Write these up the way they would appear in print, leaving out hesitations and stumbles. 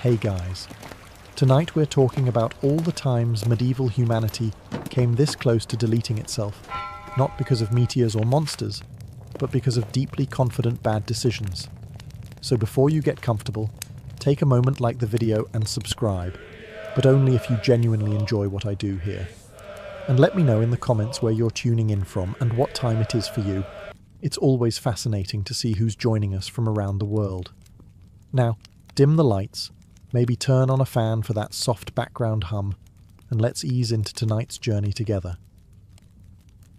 Hey guys, tonight we're talking about all the times medieval humanity came this close to deleting itself, not because of meteors or monsters, but because of deeply confident bad decisions. So before you get comfortable, take a moment, like the video and subscribe, but only if you genuinely enjoy what I do here. And let me know in the comments where you're tuning in from and what time it is for you. It's always fascinating to see who's joining us from around the world. Now, dim the lights, maybe turn on a fan for that soft background hum, and let's ease into tonight's journey together.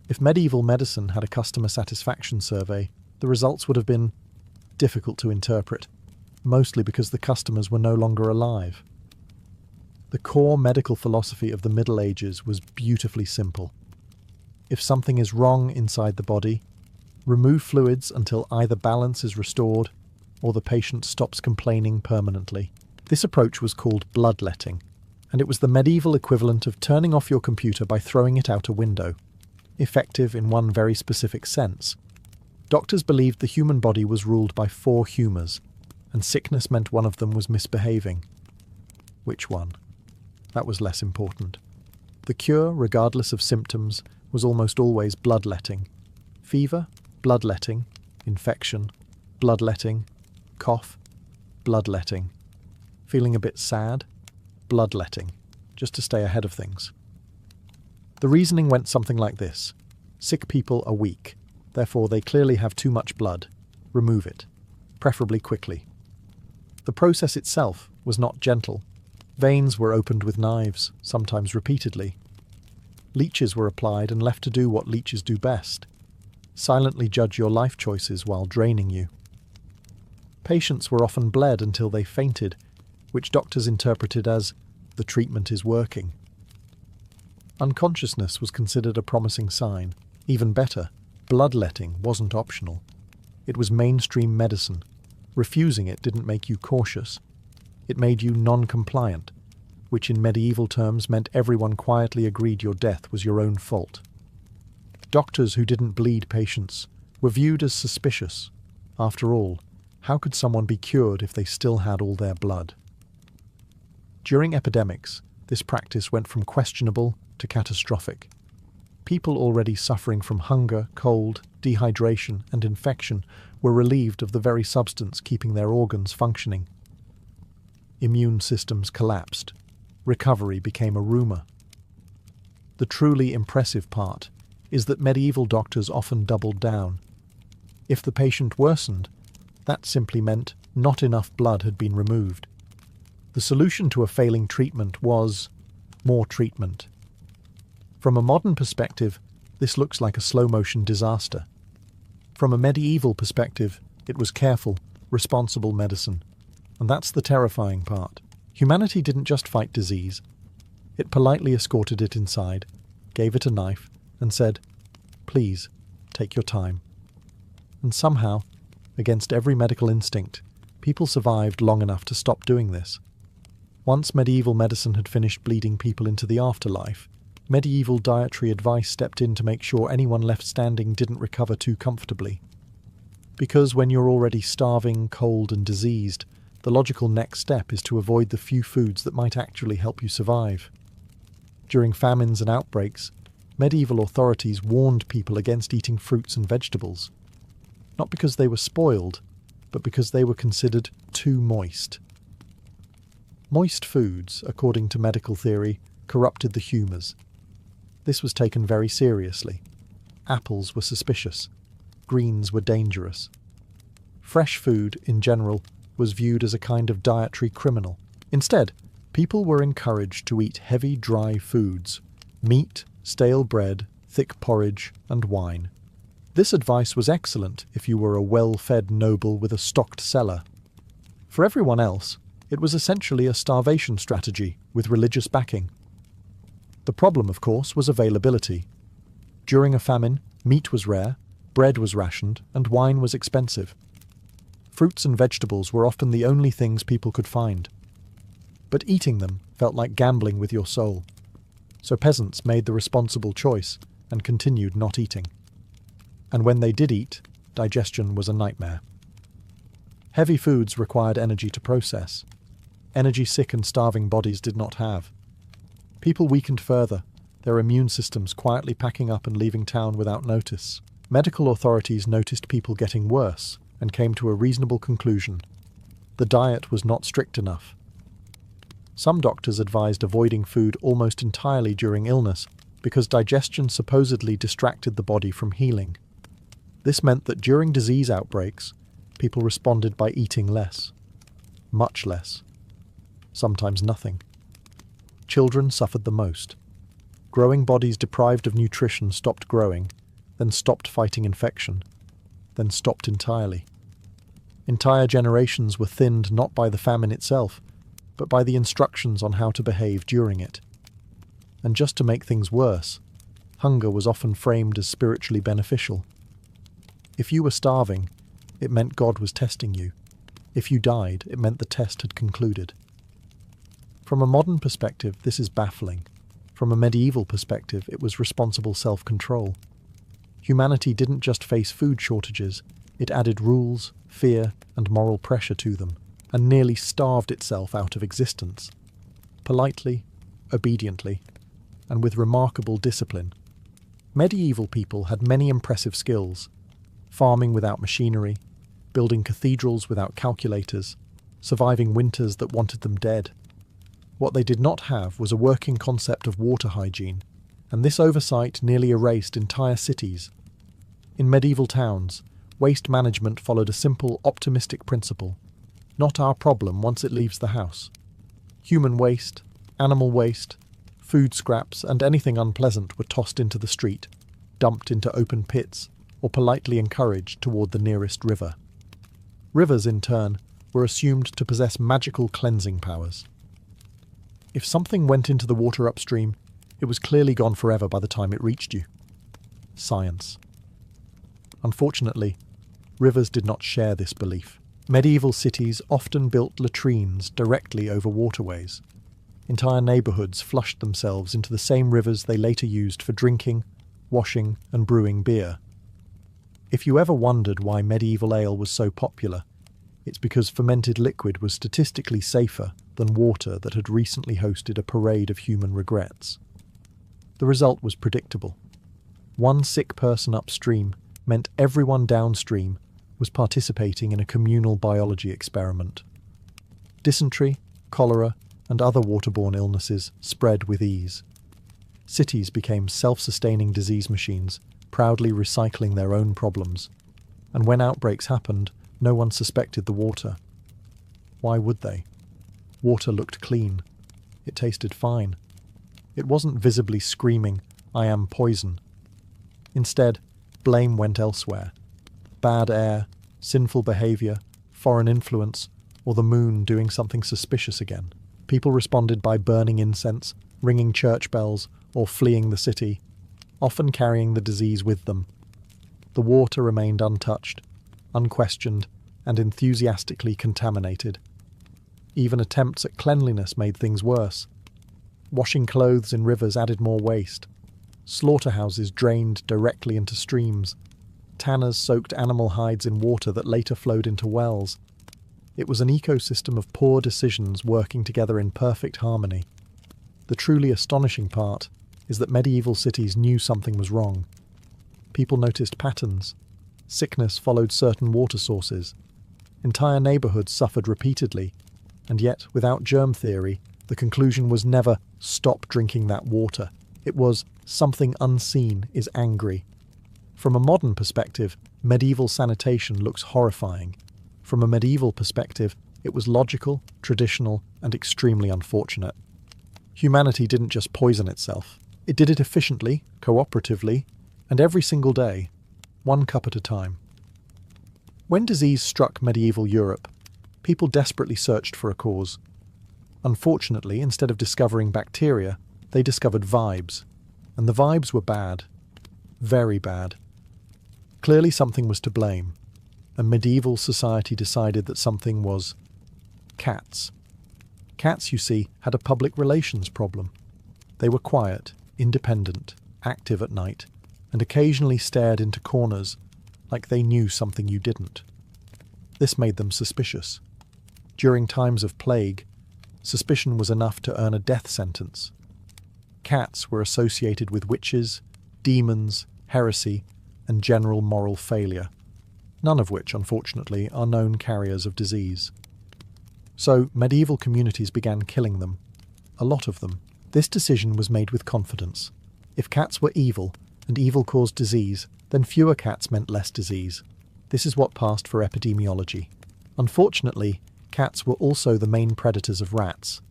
If medieval medicine had a customer satisfaction survey, the results would have been difficult to interpret, mostly because the customers were no longer alive. The core medical philosophy of the Middle Ages was beautifully simple. If something is wrong inside the body, remove fluids until either balance is restored or the patient stops complaining permanently. This approach was called bloodletting, and it was the medieval equivalent of turning off your computer by throwing it out a window, effective in one very specific sense. Doctors believed the human body was ruled by 4 humours, and sickness meant one of them was misbehaving. Which one? That was less important. The cure, regardless of symptoms, was almost always bloodletting. Fever, bloodletting. Infection, bloodletting. Cough, bloodletting. Feeling a bit sad, bloodletting, just to stay ahead of things. The reasoning went something like this. Sick people are weak, therefore they clearly have too much blood. Remove it, preferably quickly. The process itself was not gentle. Veins were opened with knives, sometimes repeatedly. Leeches were applied and left to do what leeches do best: silently judge your life choices while draining you. Patients were often bled until they fainted, which doctors interpreted as the treatment is working. Unconsciousness was considered a promising sign. Even better, bloodletting wasn't optional. It was mainstream medicine. Refusing it didn't make you cautious. It made you non-compliant, which in medieval terms meant everyone quietly agreed your death was your own fault. Doctors who didn't bleed patients were viewed as suspicious. After all, how could someone be cured if they still had all their blood? During epidemics, this practice went from questionable to catastrophic. People already suffering from hunger, cold, dehydration, and infection were relieved of the very substance keeping their organs functioning. Immune systems collapsed. Recovery became a rumour. The truly impressive part is that medieval doctors often doubled down. If the patient worsened, that simply meant not enough blood had been removed. The solution to a failing treatment was more treatment. From a modern perspective, this looks like a slow-motion disaster. From a medieval perspective, it was careful, responsible medicine. And that's the terrifying part. Humanity didn't just fight disease. It politely escorted it inside, gave it a knife, and said, "Please, take your time." And somehow, against every medical instinct, people survived long enough to stop doing this. Once medieval medicine had finished bleeding people into the afterlife, medieval dietary advice stepped in to make sure anyone left standing didn't recover too comfortably. Because when you're already starving, cold, and diseased, the logical next step is to avoid the few foods that might actually help you survive. During famines and outbreaks, medieval authorities warned people against eating fruits and vegetables. Not because they were spoiled, but because they were considered too moist. Moist foods, according to medical theory, corrupted the humours. This was taken very seriously. Apples were suspicious. Greens were dangerous. Fresh food, in general, was viewed as a kind of dietary criminal. Instead, people were encouraged to eat heavy, dry foods: meat, stale bread, thick porridge, and wine. This advice was excellent if you were a well-fed noble with a stocked cellar. For everyone else, it was essentially a starvation strategy with religious backing. The problem, of course, was availability. During a famine, meat was rare, bread was rationed, and wine was expensive. Fruits and vegetables were often the only things people could find. But eating them felt like gambling with your soul. So peasants made the responsible choice and continued not eating. And when they did eat, digestion was a nightmare. Heavy foods required energy to process. energy-sick and starving bodies did not have. People weakened further, their immune systems quietly packing up and leaving town without notice. Medical authorities noticed people getting worse and came to a reasonable conclusion. The diet was not strict enough. Some doctors advised avoiding food almost entirely during illness because digestion supposedly distracted the body from healing. This meant that during disease outbreaks, people responded by eating less. Much less. Sometimes nothing. Children suffered the most. Growing bodies deprived of nutrition stopped growing, then stopped fighting infection, then stopped entirely. Entire generations were thinned not by the famine itself, but by the instructions on how to behave during it. And just to make things worse, hunger was often framed as spiritually beneficial. If you were starving, it meant God was testing you. If you died, it meant the test had concluded. From a modern perspective, this is baffling. From a medieval perspective, it was responsible self-control. Humanity didn't just face food shortages, it added rules, fear, and moral pressure to them, and nearly starved itself out of existence. Politely, obediently, and with remarkable discipline. Medieval people had many impressive skills: farming without machinery, building cathedrals without calculators, surviving winters that wanted them dead. What they did not have was a working concept of water hygiene, and this oversight nearly erased entire cities. In medieval towns, waste management followed a simple, optimistic principle: not our problem once it leaves the house. Human waste, animal waste, food scraps, and anything unpleasant were tossed into the street, dumped into open pits, or politely encouraged toward the nearest river. Rivers, in turn, were assumed to possess magical cleansing powers. If something went into the water upstream, it was clearly gone forever by the time it reached you. Science. Unfortunately, rivers did not share this belief. Medieval cities often built latrines directly over waterways. Entire neighborhoods flushed themselves into the same rivers they later used for drinking, washing, and brewing beer. If you ever wondered why medieval ale was so popular, it's because fermented liquid was statistically safer than water that had recently hosted a parade of human regrets. The result was predictable. One sick person upstream meant everyone downstream was participating in a communal biology experiment. Dysentery, cholera, and other waterborne illnesses spread with ease. Cities became self-sustaining disease machines, proudly recycling their own problems. And when outbreaks happened, no one suspected the water. Why would they? Water looked clean. It tasted fine. It wasn't visibly screaming, "I am poison." Instead, blame went elsewhere. Bad air, sinful behavior, foreign influence, or the moon doing something suspicious again. People responded by burning incense, ringing church bells, or fleeing the city, often carrying the disease with them. The water remained untouched, unquestioned, and enthusiastically contaminated. Even attempts at cleanliness made things worse. Washing clothes in rivers added more waste. Slaughterhouses drained directly into streams. Tanners soaked animal hides in water that later flowed into wells. It was an ecosystem of poor decisions working together in perfect harmony. The truly astonishing part is that medieval cities knew something was wrong. People noticed patterns. Sickness followed certain water sources. Entire neighborhoods suffered repeatedly, and yet, without germ theory, the conclusion was never, "stop drinking that water." It was, "something unseen is angry." From a modern perspective, medieval sanitation looks horrifying. From a medieval perspective, it was logical, traditional, and extremely unfortunate. Humanity didn't just poison itself. It did it efficiently, cooperatively, and every single day, one cup at a time. When disease struck medieval Europe, people desperately searched for a cause. Unfortunately, instead of discovering bacteria, they discovered vibes. And the vibes were bad. Very bad. Clearly something was to blame, and medieval society decided that something was cats. Cats, you see, had a public relations problem. They were quiet, independent, active at night, and occasionally stared into corners like they knew something you didn't. This made them suspicious. During times of plague, Suspicion was enough to earn a death sentence. Cats were associated with witches, demons, heresy, and general moral failure, none of which, unfortunately, are known carriers of disease. So medieval communities began killing them, a lot of them. This decision was made with confidence. If cats were evil, and evil caused disease, then fewer cats meant less disease. This is what passed for epidemiology. Unfortunately, cats were also the main predators of rats,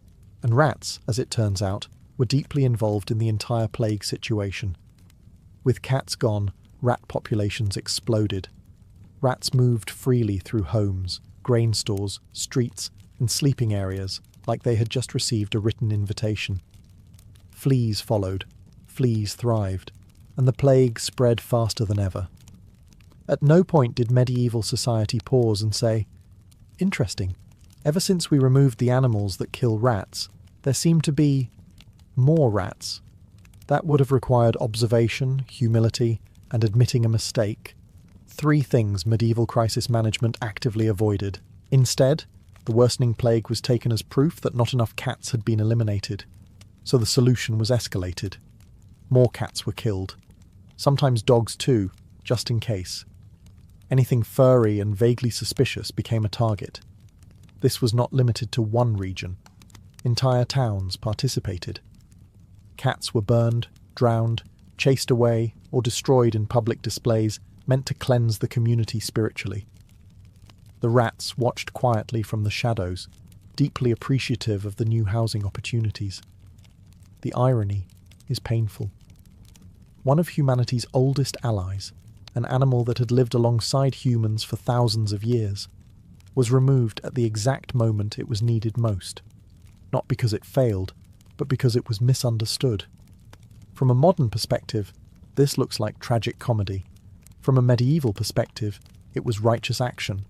and rats, as it turns out, were deeply involved in the entire plague situation. With cats gone, rat populations exploded. Rats moved freely through homes, grain stores, streets, and sleeping areas, like they had just received a written invitation. Fleas followed, fleas thrived, and the plague spread faster than ever. At no point did medieval society pause and say, "Interesting, ever since we removed the animals that kill rats, there seem to be more rats." That would have required observation, humility, and admitting a mistake. 3 things medieval crisis management actively avoided. Instead, the worsening plague was taken as proof that not enough cats had been eliminated, so the solution was escalated. More cats were killed. Sometimes dogs too, just in case. Anything furry and vaguely suspicious became a target. This was not limited to one region. Entire towns participated. Cats were burned, drowned, chased away, or destroyed in public displays meant to cleanse the community spiritually. The rats watched quietly from the shadows, deeply appreciative of the new housing opportunities. The irony is painful. One of humanity's oldest allies, an animal that had lived alongside humans for thousands of years, was removed at the exact moment it was needed most, not because it failed, but because it was misunderstood. From a modern perspective, this looks like tragic comedy. From a medieval perspective, it was righteous action.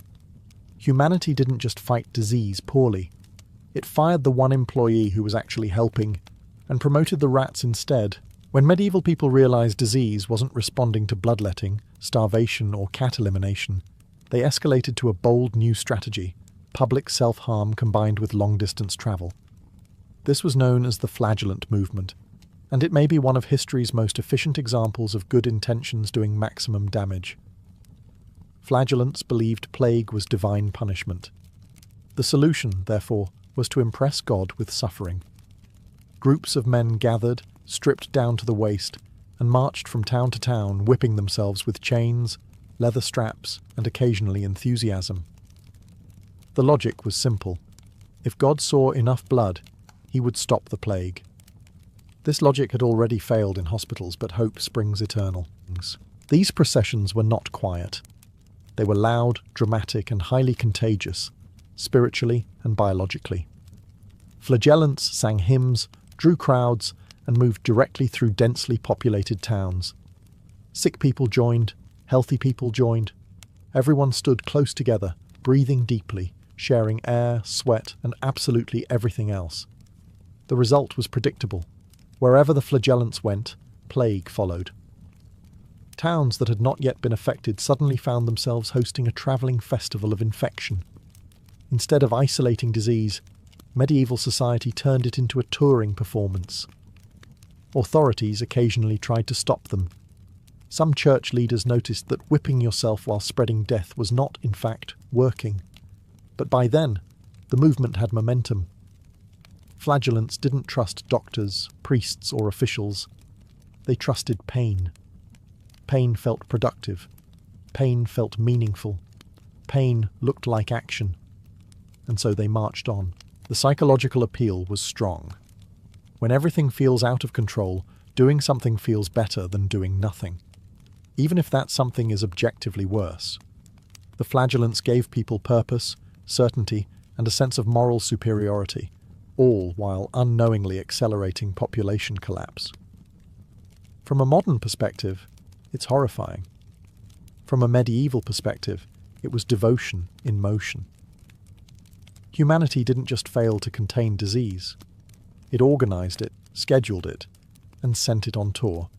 Humanity didn't just fight disease poorly. It fired the one employee who was actually helping, and promoted the rats instead. When medieval people realized disease wasn't responding to bloodletting, starvation, or cat elimination, they escalated to a bold new strategy: public self-harm combined with long-distance travel. This was known as the flagellant movement, and it may be one of history's most efficient examples of good intentions doing maximum damage. Flagellants believed plague was divine punishment. The solution, therefore, was to impress God with suffering. Groups of men gathered, stripped down to the waist, and marched from town to town, whipping themselves with chains, leather straps, and occasionally enthusiasm. The logic was simple. If God saw enough blood, he would stop the plague. This logic had already failed in hospitals, but hope springs eternal. These processions were not quiet. They were loud, dramatic, and highly contagious, spiritually and biologically. Flagellants sang hymns, drew crowds, and moved directly through densely populated towns. Sick people joined, healthy people joined. Everyone stood close together, breathing deeply, sharing air, sweat, and absolutely everything else. The result was predictable. Wherever the flagellants went, plague followed. Towns that had not yet been affected suddenly found themselves hosting a travelling festival of infection. Instead of isolating disease, medieval society turned it into a touring performance. Authorities occasionally tried to stop them. Some church leaders noticed that whipping yourself while spreading death was not, in fact, working. But by then, the movement had momentum. Flagellants didn't trust doctors, priests, or officials. They trusted pain. Pain felt productive. Pain felt meaningful. Pain looked like action. And so they marched on. The psychological appeal was strong. When everything feels out of control, doing something feels better than doing nothing, even if that something is objectively worse. The flagellants gave people purpose, certainty, and a sense of moral superiority, all while unknowingly accelerating population collapse. From a modern perspective, it's horrifying. From a medieval perspective, it was devotion in motion. Humanity didn't just fail to contain disease. It organized it, scheduled it, and sent it on tour.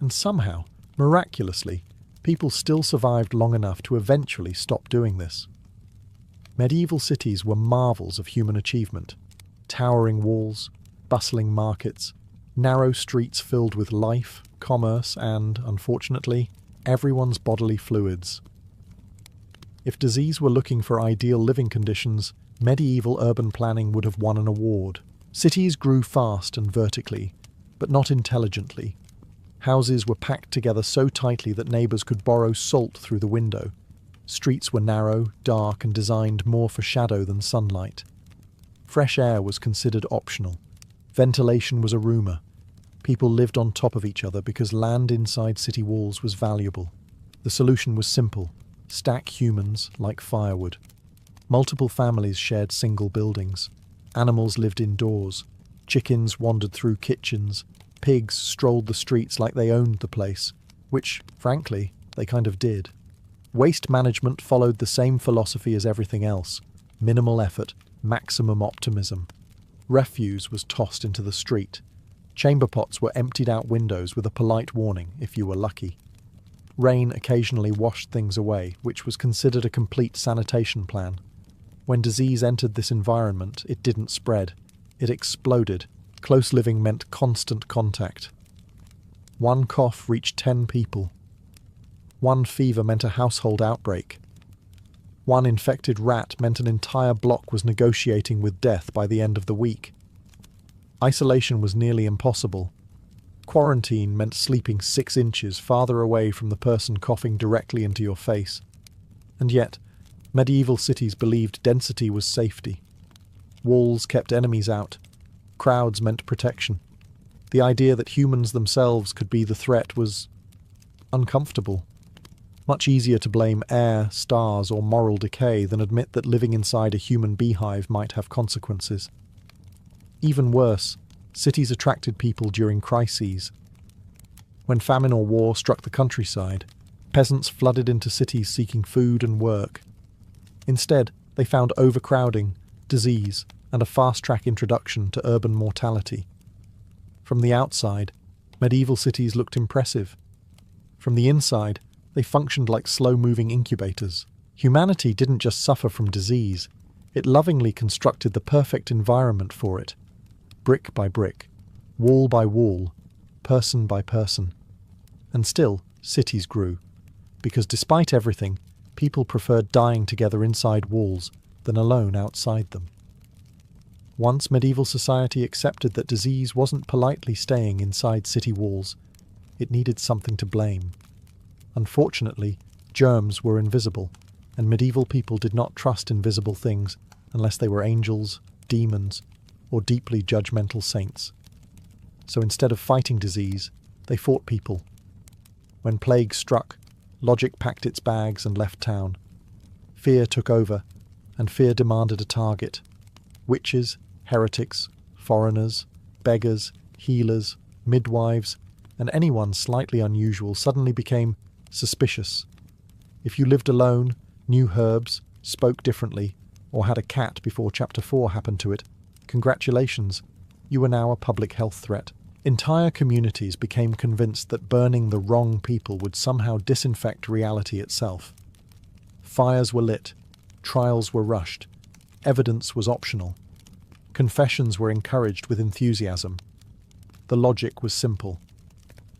And somehow, miraculously, people still survived long enough to eventually stop doing this. Medieval cities were marvels of human achievement. Towering walls, bustling markets, narrow streets filled with life, commerce, and, unfortunately, everyone's bodily fluids. If disease were looking for ideal living conditions, medieval urban planning would have won an award. Cities grew fast and vertically, but not intelligently. Houses were packed together so tightly that neighbours could borrow salt through the window. Streets were narrow, dark, and designed more for shadow than sunlight. Fresh air was considered optional. Ventilation was a rumour. People lived on top of each other because land inside city walls was valuable. The solution was simple: stack humans like firewood. Multiple families shared single buildings. Animals lived indoors. Chickens wandered through kitchens. Pigs strolled the streets like they owned the place, which, frankly, they kind of did. Waste management followed the same philosophy as everything else: minimal effort, maximum optimism. Refuse was tossed into the street. Chamber pots were emptied out windows with a polite warning if you were lucky. Rain occasionally washed things away, which was considered a complete sanitation plan. When disease entered this environment, it didn't spread. It exploded. Close living meant constant contact. One cough reached 10 people. One fever meant a household outbreak. One infected rat meant an entire block was negotiating with death by the end of the week. Isolation was nearly impossible. Quarantine meant sleeping 6 inches farther away from the person coughing directly into your face. And yet, medieval cities believed density was safety. Walls kept enemies out. Crowds meant protection. The idea that humans themselves could be the threat was uncomfortable. Much easier to blame air, stars, or moral decay than admit that living inside a human beehive might have consequences. Even worse, cities attracted people during crises. When famine or war struck the countryside, peasants flooded into cities seeking food and work. Instead, they found overcrowding, disease, and a fast-track introduction to urban mortality. From the outside, medieval cities looked impressive. From the inside, they functioned like slow-moving incubators. Humanity didn't just suffer from disease, it lovingly constructed the perfect environment for it. Brick by brick, wall by wall, person by person. And still, cities grew, because despite everything, people preferred dying together inside walls than alone outside them. Once medieval society accepted that disease wasn't politely staying inside city walls, it needed something to blame. Unfortunately, germs were invisible, and medieval people did not trust invisible things unless they were angels, demons, or deeply judgmental saints. So instead of fighting disease, they fought people. When plague struck, logic packed its bags and left town. Fear took over, and fear demanded a target. Witches, heretics, foreigners, beggars, healers, midwives, and anyone slightly unusual suddenly became suspicious. If you lived alone, knew herbs, spoke differently, or had a cat before Chapter 4 happened to it, congratulations, you were now a public health threat. Entire communities became convinced that burning the wrong people would somehow disinfect reality itself. Fires were lit, trials were rushed, evidence was optional. Confessions were encouraged with enthusiasm. The logic was simple.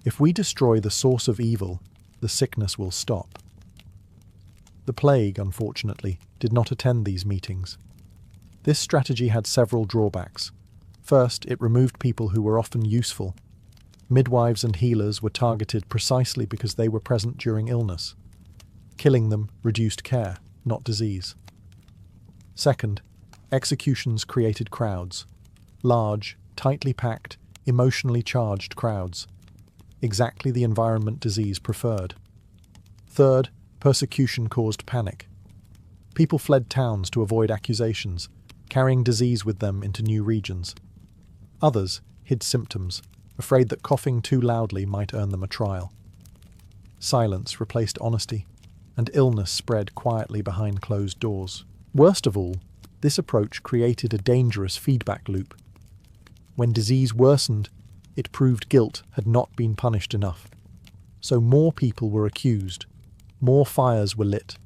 If we destroy the source of evil, the sickness will stop. The plague, unfortunately, did not attend these meetings. This strategy had several drawbacks. First, it removed people who were often useful. Midwives and healers were targeted precisely because they were present during illness. Killing them reduced care, not disease. Second, executions created crowds. Large, tightly packed, emotionally charged crowds. Exactly the environment disease preferred. Third, persecution caused panic. People fled towns to avoid accusations, carrying disease with them into new regions. Others hid symptoms, afraid that coughing too loudly might earn them a trial. Silence replaced honesty, and illness spread quietly behind closed doors. Worst of all, this approach created a dangerous feedback loop. When disease worsened, it proved guilt had not been punished enough. So more people were accused, more fires were lit,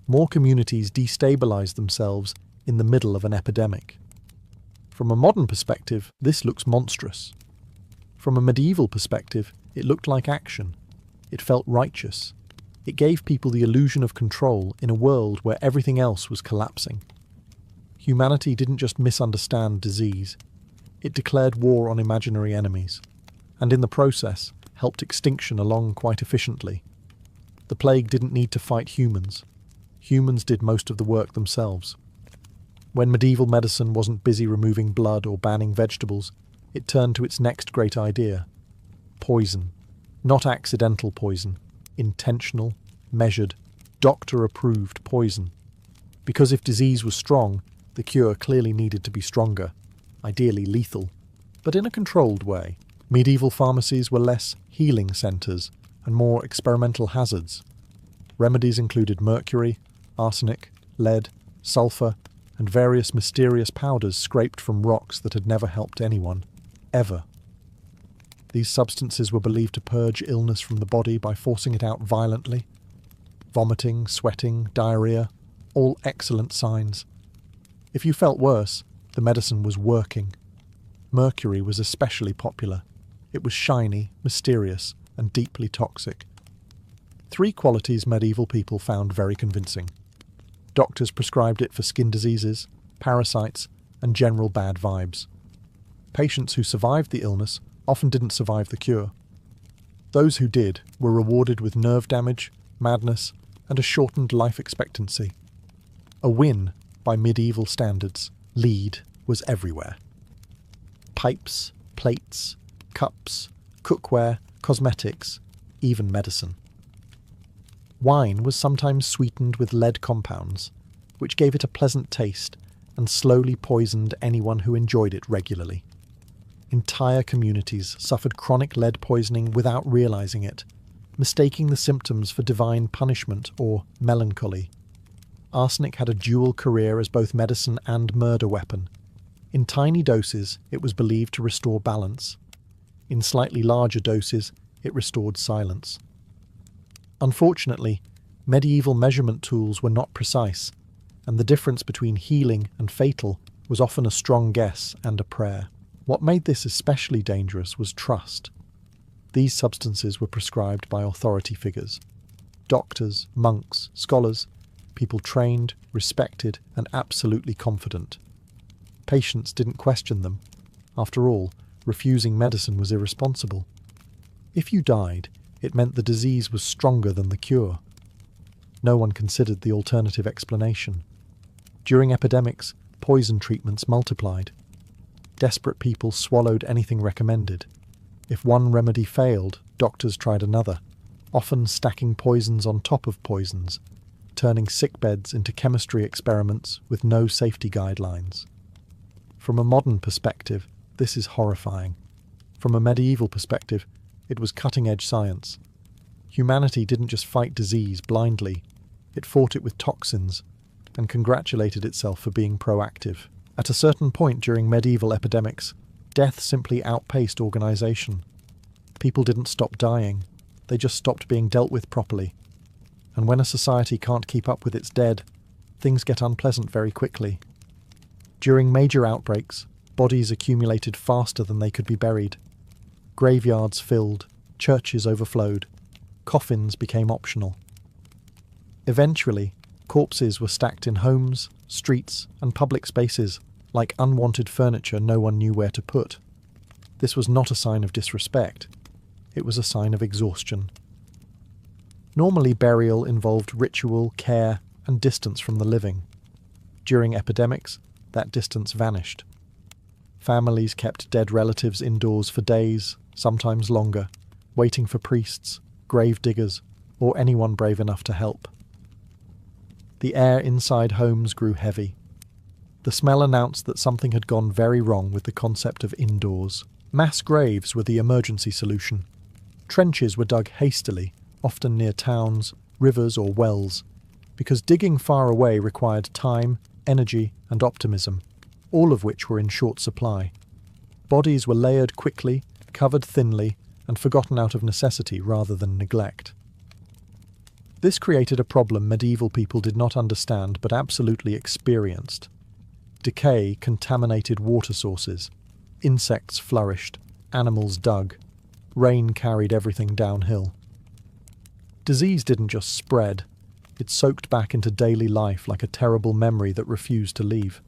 more communities destabilized themselves in the middle of an epidemic. From a modern perspective, this looks monstrous. From a medieval perspective, it looked like action. It felt righteous. It gave people the illusion of control in a world where everything else was collapsing. Humanity didn't just misunderstand disease. It declared war on imaginary enemies, and in the process, helped extinction along quite efficiently. The plague didn't need to fight humans. Humans did most of the work themselves. When medieval medicine wasn't busy removing blood or banning vegetables, it turned to its next great idea: poison. Not accidental poison, intentional, measured, doctor-approved poison. Because if disease was strong, the cure clearly needed to be stronger, ideally lethal, but in a controlled way. Medieval pharmacies were less healing centres and more experimental hazards. Remedies included mercury, arsenic, lead, sulphur, and various mysterious powders scraped from rocks that had never helped anyone, ever. These substances were believed to purge illness from the body by forcing it out violently. Vomiting, sweating, diarrhea, all excellent signs. If you felt worse, the medicine was working. Mercury was especially popular. It was shiny, mysterious, and deeply toxic. 3 qualities medieval people found very convincing. Doctors prescribed it for skin diseases, parasites, and general bad vibes. Patients who survived the illness often didn't survive the cure. Those who did were rewarded with nerve damage, madness, and a shortened life expectancy. A win, by medieval standards. Lead was everywhere. Pipes, plates, cups, cookware, cosmetics, even medicine. Wine was sometimes sweetened with lead compounds, which gave it a pleasant taste and slowly poisoned anyone who enjoyed it regularly. Entire communities suffered chronic lead poisoning without realizing it, mistaking the symptoms for divine punishment or melancholy. Arsenic had a dual career as both medicine and murder weapon. In tiny doses, it was believed to restore balance. In slightly larger doses, it restored silence. Unfortunately, medieval measurement tools were not precise, and the difference between healing and fatal was often a strong guess and a prayer. What made this especially dangerous was trust. These substances were prescribed by authority figures. Doctors, monks, scholars, people trained, respected, and absolutely confident. Patients didn't question them. After all, refusing medicine was irresponsible. If you died, it meant the disease was stronger than the cure. No one considered the alternative explanation. During epidemics, poison treatments multiplied. Desperate people swallowed anything recommended. If one remedy failed, doctors tried another, often stacking poisons on top of poisons, turning sickbeds into chemistry experiments with no safety guidelines. From a modern perspective, this is horrifying. From a medieval perspective, it was cutting-edge science. Humanity didn't just fight disease blindly, it fought it with toxins, and congratulated itself for being proactive. At a certain point during medieval epidemics, death simply outpaced organisation. People didn't stop dying, they just stopped being dealt with properly. And when a society can't keep up with its dead, things get unpleasant very quickly. During major outbreaks, bodies accumulated faster than they could be buried. Graveyards filled, churches overflowed, coffins became optional. Eventually, corpses were stacked in homes, streets, and public spaces, like unwanted furniture no one knew where to put. This was not a sign of disrespect. It was a sign of exhaustion. Normally, burial involved ritual, care, and distance from the living. During epidemics, that distance vanished. Families kept dead relatives indoors for days, sometimes longer, waiting for priests, grave diggers, or anyone brave enough to help. The air inside homes grew heavy. The smell announced that something had gone very wrong with the concept of indoors. Mass graves were the emergency solution. Trenches were dug hastily, often near towns, rivers or wells, because digging far away required time, energy, and optimism, all of which were in short supply. Bodies were layered quickly, covered thinly, and forgotten out of necessity rather than neglect. This created a problem medieval people did not understand but absolutely experienced. Decay contaminated water sources. Insects flourished, animals dug, rain carried everything downhill. Disease didn't just spread, it soaked back into daily life like a terrible memory that refused to leave.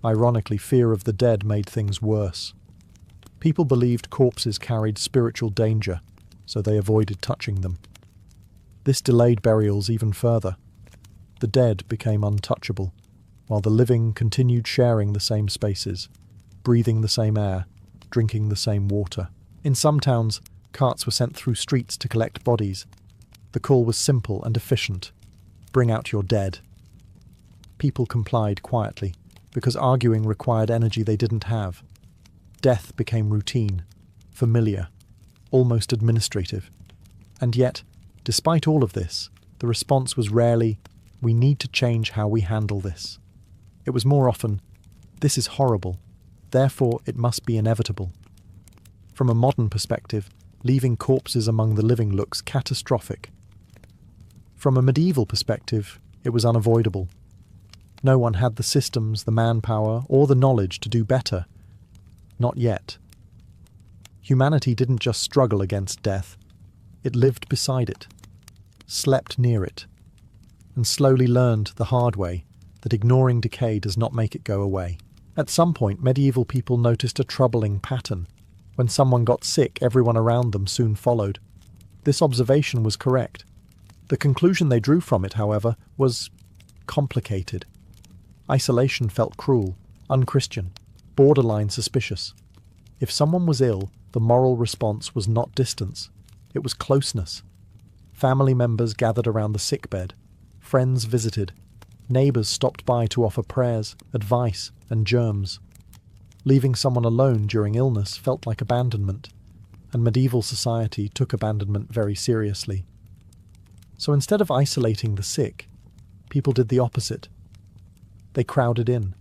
Ironically, fear of the dead made things worse. People believed corpses carried spiritual danger, so they avoided touching them. This delayed burials even further. The dead became untouchable, while the living continued sharing the same spaces, breathing the same air, drinking the same water. In some towns, carts were sent through streets to collect bodies. The call was simple and efficient. Bring out your dead. People complied quietly, because arguing required energy they didn't have. Death became routine, familiar, almost administrative. And yet, despite all of this, the response was rarely, "We need to change how we handle this." It was more often, "This is horrible, therefore it must be inevitable." From a modern perspective, leaving corpses among the living looks catastrophic. From a medieval perspective, it was unavoidable. No one had the systems, the manpower, or the knowledge to do better. Not yet. Humanity didn't just struggle against death, it lived beside it, slept near it, and slowly learned the hard way that ignoring decay does not make it go away. At some point, medieval people noticed a troubling pattern. When someone got sick, everyone around them soon followed. This observation was correct. The conclusion they drew from it, however, was complicated. Isolation felt cruel, unchristian, borderline suspicious. If someone was ill, the moral response was not distance, it was closeness. Family members gathered around the sickbed, friends visited, neighbours stopped by to offer prayers, advice, and germs. Leaving someone alone during illness felt like abandonment, and medieval society took abandonment very seriously. So instead of isolating the sick, people did the opposite. They crowded in.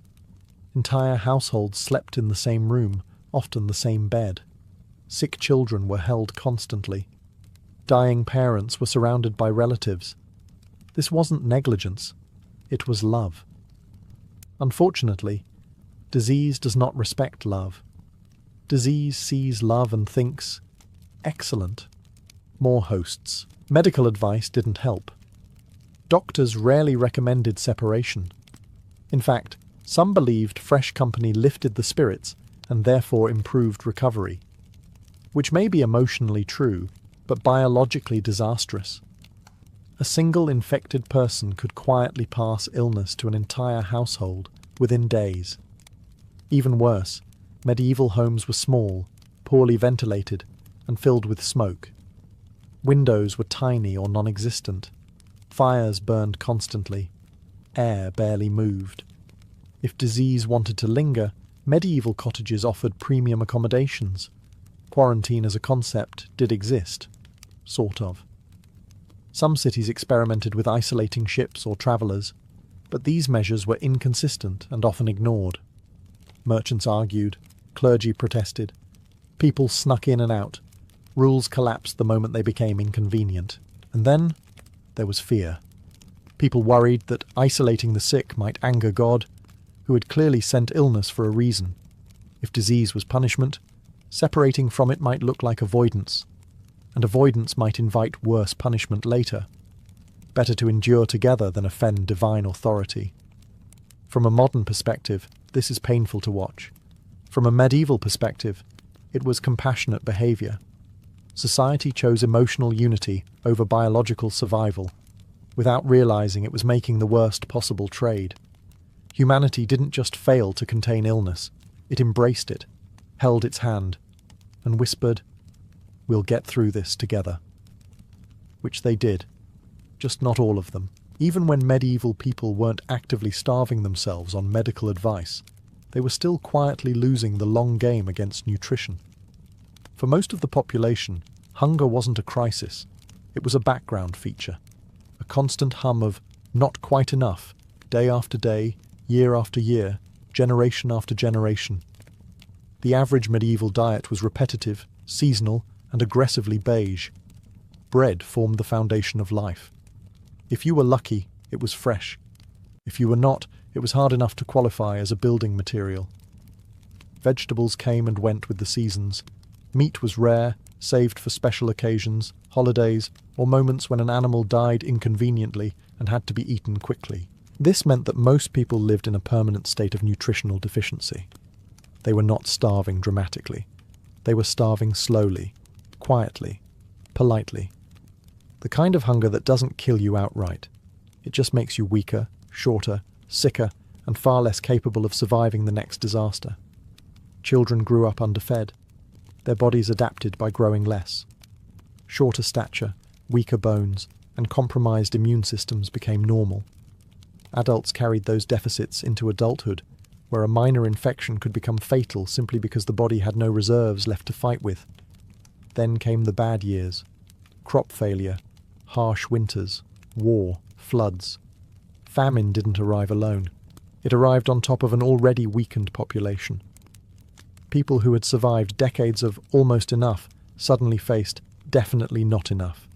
Entire households slept in the same room, often the same bed. Sick children were held constantly. Dying parents were surrounded by relatives. This wasn't negligence, it was love. Unfortunately, disease does not respect love. Disease sees love and thinks, excellent, more hosts. Medical advice didn't help. Doctors rarely recommended separation. In fact, some believed fresh company lifted the spirits and therefore improved recovery, which may be emotionally true, but biologically disastrous. A single infected person could quietly pass illness to an entire household within days. Even worse, medieval homes were small, poorly ventilated, and filled with smoke. Windows were tiny or non-existent. Fires burned constantly. Air barely moved. If disease wanted to linger, medieval cottages offered premium accommodations. Quarantine as a concept did exist. Sort of. Some cities experimented with isolating ships or travellers, but these measures were inconsistent and often ignored. Merchants argued, clergy protested, people snuck in and out, rules collapsed the moment they became inconvenient. And then there was fear. People worried that isolating the sick might anger God, who had clearly sent illness for a reason. If disease was punishment, separating from it might look like avoidance, and avoidance might invite worse punishment later. Better to endure together than offend divine authority. From a modern perspective, this is painful to watch. From a medieval perspective, it was compassionate behaviour. Society chose emotional unity over biological survival, without realising it was making the worst possible trade. Humanity didn't just fail to contain illness, it embraced it, held its hand, and whispered, "We'll get through this together." Which they did, just not all of them. Even when medieval people weren't actively starving themselves on medical advice, they were still quietly losing the long game against nutrition. For most of the population, hunger wasn't a crisis, it was a background feature, a constant hum of not quite enough, day after day, year after year, generation after generation. The average medieval diet was repetitive, seasonal, and aggressively beige. Bread formed the foundation of life. If you were lucky, it was fresh. If you were not, It was hard enough to qualify as a building material. Vegetables came and went with the seasons. Meat was rare, saved for special occasions, holidays, or moments when an animal died inconveniently and had to be eaten quickly. This meant that most people lived in a permanent state of nutritional deficiency. They were not starving dramatically. They were starving slowly, quietly, politely. The kind of hunger that doesn't kill you outright. It just makes you weaker, shorter, sicker, and far less capable of surviving the next disaster. Children grew up underfed. Their bodies adapted by growing less. Shorter stature, weaker bones, and compromised immune systems became normal. Adults carried those deficits into adulthood, where a minor infection could become fatal simply because the body had no reserves left to fight with. Then came the bad years. Crop failure, harsh winters, war, floods. Famine didn't arrive alone. It arrived on top of an already weakened population. People who had survived decades of almost enough suddenly faced definitely not enough.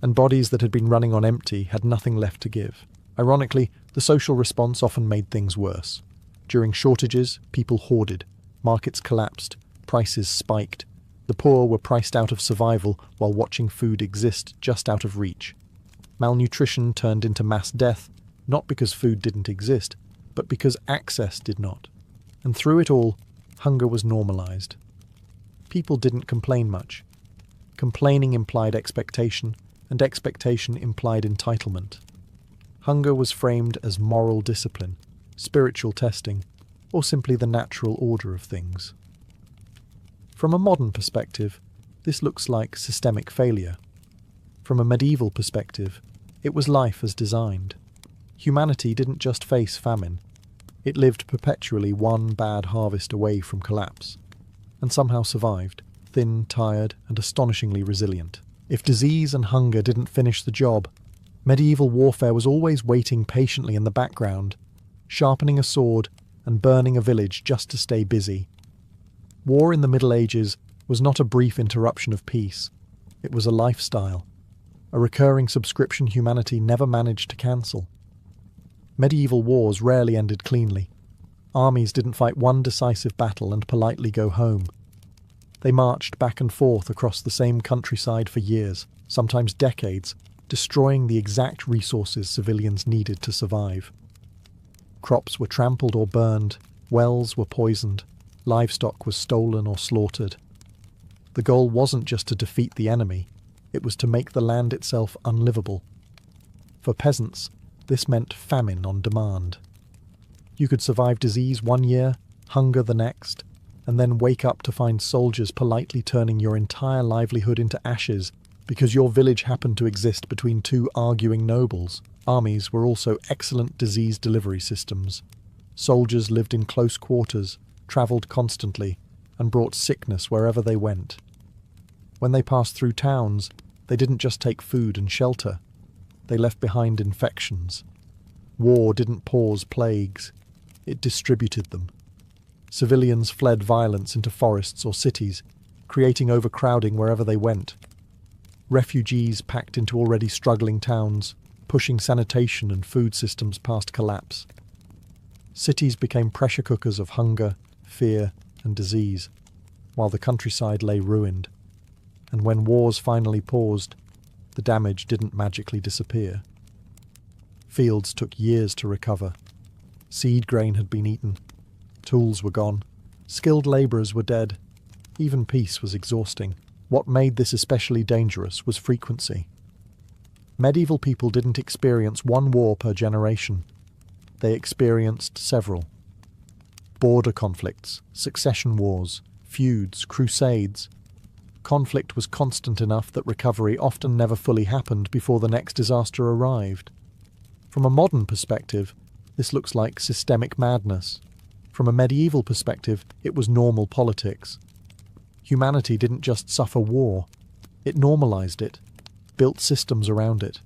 And bodies that had been running on empty had nothing left to give. Ironically, the social response often made things worse. During shortages, people hoarded, markets collapsed, prices spiked. The poor were priced out of survival while watching food exist just out of reach. Malnutrition turned into mass death, not because food didn't exist, but because access did not. And through it all, hunger was normalized. People didn't complain much. Complaining implied expectation, and expectation implied entitlement. Hunger was framed as moral discipline, spiritual testing, or simply the natural order of things. From a modern perspective, this looks like systemic failure. From a medieval perspective, it was life as designed. Humanity didn't just face famine. It lived perpetually one bad harvest away from collapse, and somehow survived, thin, tired, and astonishingly resilient. If disease and hunger didn't finish the job, medieval warfare was always waiting patiently in the background, sharpening a sword and burning a village just to stay busy. War in the Middle Ages was not a brief interruption of peace. It was a lifestyle, a recurring subscription humanity never managed to cancel. Medieval wars rarely ended cleanly. Armies didn't fight one decisive battle and politely go home. They marched back and forth across the same countryside for years, sometimes decades, destroying the exact resources civilians needed to survive. Crops were trampled or burned, wells were poisoned, livestock was stolen or slaughtered. The goal wasn't just to defeat the enemy, it was to make the land itself unlivable. For peasants, this meant famine on demand. You could survive disease one year, hunger the next, and then wake up to find soldiers politely turning your entire livelihood into ashes because your village happened to exist between two arguing nobles. Armies were also excellent disease delivery systems. Soldiers lived in close quarters, travelled constantly, and brought sickness wherever they went. When they passed through towns, they didn't just take food and shelter. They left behind infections. War didn't pause plagues. It distributed them. Civilians fled violence into forests or cities, creating overcrowding wherever they went. Refugees packed into already struggling towns, pushing sanitation and food systems past collapse. Cities became pressure cookers of hunger, fear, and disease, while the countryside lay ruined. And when wars finally paused, the damage didn't magically disappear. Fields took years to recover. Seed grain had been eaten. Tools were gone. Skilled labourers were dead. Even peace was exhausting. What made this especially dangerous was frequency. Medieval people didn't experience one war per generation. They experienced several. Border conflicts, succession wars, feuds, crusades. Conflict was constant enough that recovery often never fully happened before the next disaster arrived. From a modern perspective, this looks like systemic madness. From a medieval perspective, it was normal politics. Humanity didn't just suffer war. It normalized it, built systems around it,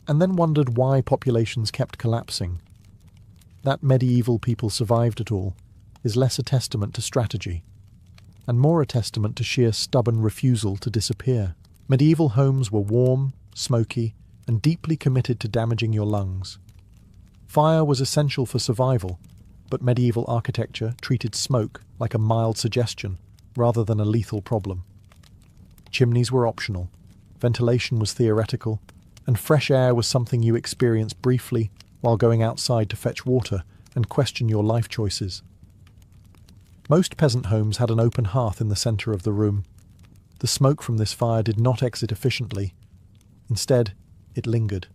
and then wondered why populations kept collapsing. That medieval people survived it all is less a testament to strategy, and more a testament to sheer stubborn refusal to disappear. Medieval homes were warm, smoky, and deeply committed to damaging your lungs. Fire was essential for survival, but medieval architecture treated smoke like a mild suggestion rather than a lethal problem. Chimneys were optional, ventilation was theoretical, and fresh air was something you experienced briefly while going outside to fetch water and question your life choices. Most peasant homes had an open hearth in the centre of the room. The smoke from this fire did not exit efficiently. Instead, it lingered.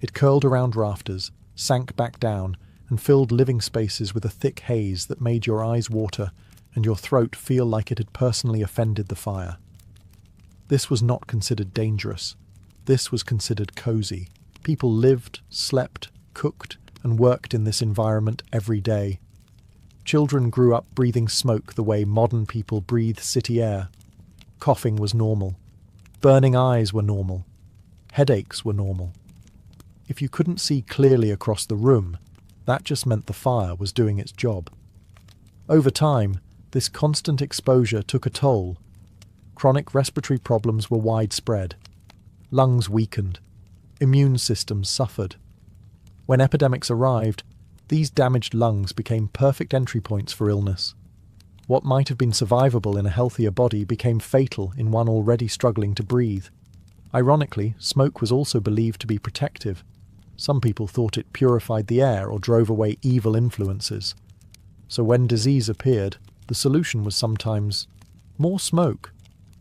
It curled around rafters, sank back down, and filled living spaces with a thick haze that made your eyes water and your throat feel like it had personally offended the fire. This was not considered dangerous. This was considered cozy. People lived, slept, cooked, and worked in this environment every day. Children grew up breathing smoke the way modern people breathe city air. Coughing was normal. Burning eyes were normal. Headaches were normal. If you couldn't see clearly across the room, that just meant the fire was doing its job. Over time, this constant exposure took a toll. Chronic respiratory problems were widespread. Lungs weakened. Immune systems suffered. When epidemics arrived, these damaged lungs became perfect entry points for illness. What might have been survivable in a healthier body became fatal in one already struggling to breathe. Ironically, smoke was also believed to be protective. Some people thought it purified the air or drove away evil influences. So when disease appeared, the solution was sometimes more smoke,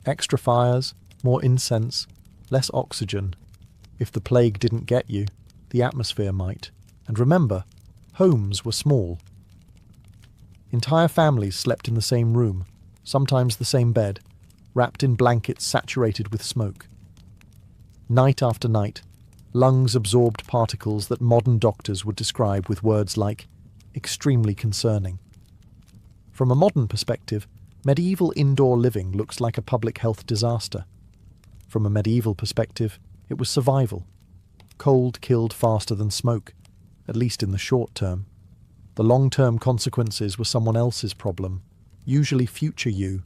extra fires, more incense, less oxygen. If the plague didn't get you, the atmosphere might. And remember, homes were small. Entire families slept in the same room, sometimes the same bed, wrapped in blankets saturated with smoke. Night after night, lungs absorbed particles that modern doctors would describe with words like extremely concerning. From a modern perspective, medieval indoor living looks like a public health disaster. From a medieval perspective, it was survival. Cold killed faster than smoke, at least in the short term. The long-term consequences were someone else's problem, usually future you.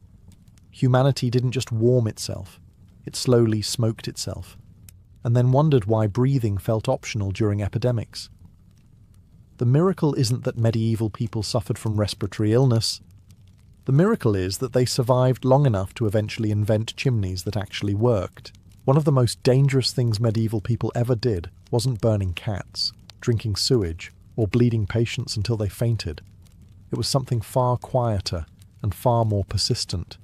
Humanity didn't just warm itself, it slowly smoked itself, and then wondered why breathing felt optional during epidemics. The miracle isn't that medieval people suffered from respiratory illness. The miracle is that they survived long enough to eventually invent chimneys that actually worked. One of the most dangerous things medieval people ever did wasn't burning cats, drinking sewage, or bleeding patients until they fainted. It was something far quieter and far more persistent.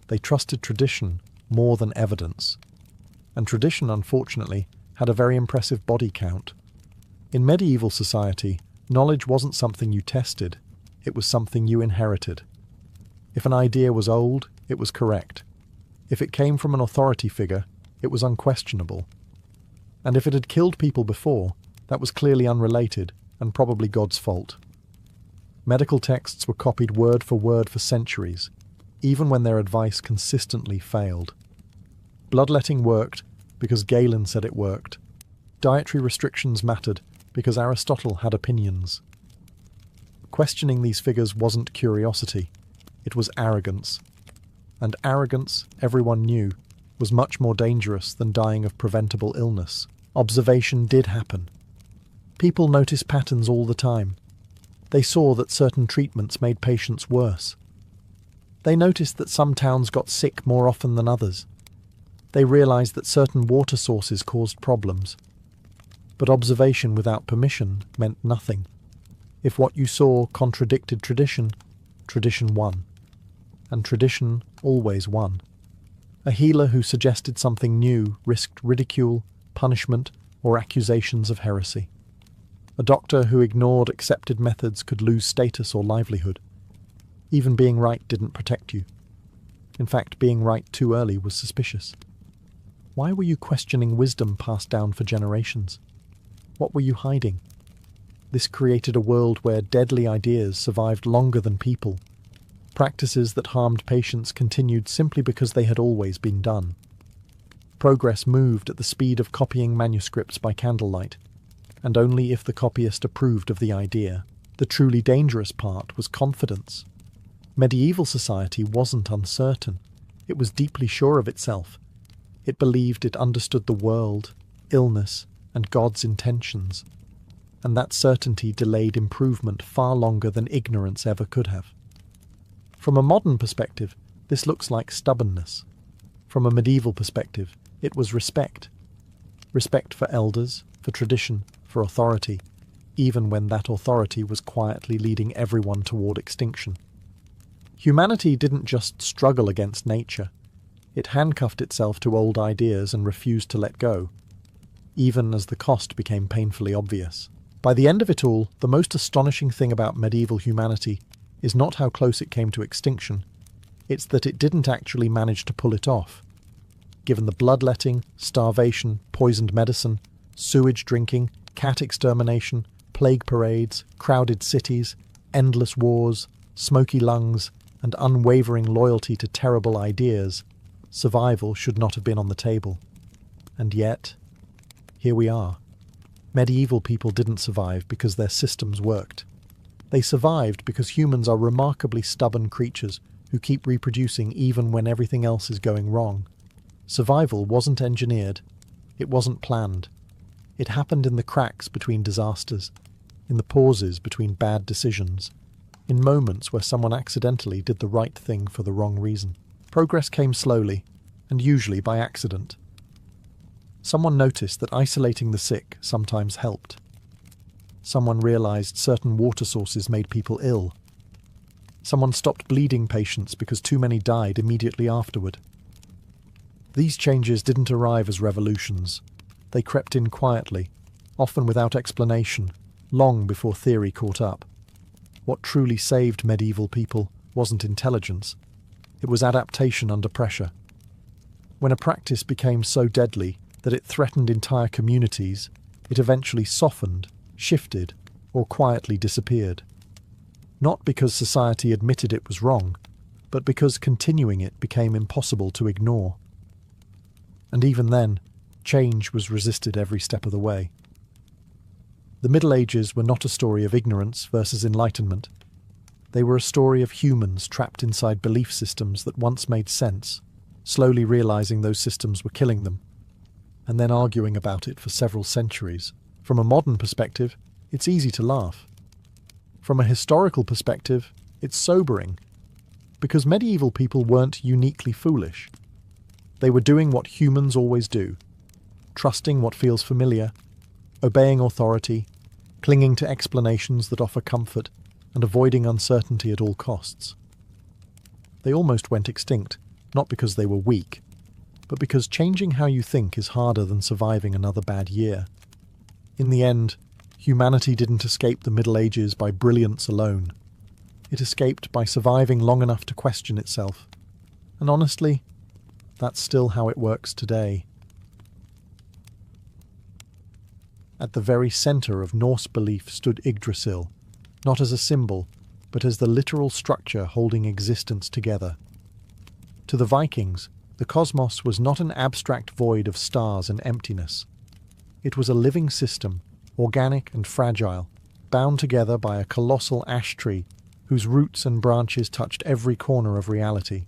They trusted tradition more than evidence. And tradition, unfortunately, had a very impressive body count. In medieval society, knowledge wasn't something you tested, it was something you inherited. If an idea was old, it was correct. If it came from an authority figure, it was unquestionable. And if it had killed people before, that was clearly unrelated and probably God's fault. Medical texts were copied word for centuries, even when their advice consistently failed. Bloodletting worked because Galen said it worked. Dietary restrictions mattered because Aristotle had opinions. Questioning these figures wasn't curiosity, it was arrogance. And arrogance, everyone knew, was much more dangerous than dying of preventable illness. Observation did happen. People noticed patterns all the time. They saw that certain treatments made patients worse. They noticed that some towns got sick more often than others. They realized that certain water sources caused problems. But observation without permission meant nothing. If what you saw contradicted tradition, tradition won. And tradition always won. A healer who suggested something new risked ridicule, punishment, or accusations of heresy. A doctor who ignored accepted methods could lose status or livelihood. Even being right didn't protect you. In fact, being right too early was suspicious. Why were you questioning wisdom passed down for generations? What were you hiding? This created a world where deadly ideas survived longer than people. Practices that harmed patients continued simply because they had always been done. Progress moved at the speed of copying manuscripts by candlelight, and only if the copyist approved of the idea. The truly dangerous part was confidence. Medieval society wasn't uncertain. It was deeply sure of itself. It believed it understood the world, illness, and God's intentions. and that certainty delayed improvement far longer than ignorance ever could have. From a modern perspective, this looks like stubbornness. From a medieval perspective, it was respect. Respect for elders, for tradition, for authority, even when that authority was quietly leading everyone toward extinction. Humanity didn't just struggle against nature. It handcuffed itself to old ideas and refused to let go, even as the cost became painfully obvious. By the end of it all, the most astonishing thing about medieval humanity is not how close it came to extinction, it's that it didn't actually manage to pull it off. Given the bloodletting, starvation, poisoned medicine, sewage drinking, cat extermination, plague parades, crowded cities, endless wars, smoky lungs, and unwavering loyalty to terrible ideas, survival should not have been on the table. And yet, here we are. Medieval people didn't survive because their systems worked. They survived because humans are remarkably stubborn creatures who keep reproducing even when everything else is going wrong. Survival wasn't engineered. It wasn't planned. It happened in the cracks between disasters, in the pauses between bad decisions, in moments where someone accidentally did the right thing for the wrong reason. Progress came slowly, and usually by accident. Someone noticed that isolating the sick sometimes helped. Someone realized certain water sources made people ill. Someone stopped bleeding patients because too many died immediately afterward. These changes didn't arrive as revolutions. They crept in quietly, often without explanation, long before theory caught up. What truly saved medieval people wasn't intelligence. It was adaptation under pressure. When a practice became so deadly that it threatened entire communities, it eventually softened, shifted, or quietly disappeared. Not because society admitted it was wrong, but because continuing it became impossible to ignore. And even then, change was resisted every step of the way. The Middle Ages were not a story of ignorance versus enlightenment. They were a story of humans trapped inside belief systems that once made sense, slowly realizing those systems were killing them, and then arguing about it for several centuries. From a modern perspective, it's easy to laugh. From a historical perspective, it's sobering, because medieval people weren't uniquely foolish. They were doing what humans always do, trusting what feels familiar, obeying authority, clinging to explanations that offer comfort, and avoiding uncertainty at all costs. They almost went extinct, not because they were weak, but because changing how you think is harder than surviving another bad year. In the end, humanity didn't escape the Middle Ages by brilliance alone. It escaped by surviving long enough to question itself. And honestly, that's still how it works today. At the very centre of Norse belief stood Yggdrasil, not as a symbol, but as the literal structure holding existence together. To the Vikings, the cosmos was not an abstract void of stars and emptiness. It was a living system, organic and fragile, bound together by a colossal ash tree whose roots and branches touched every corner of reality.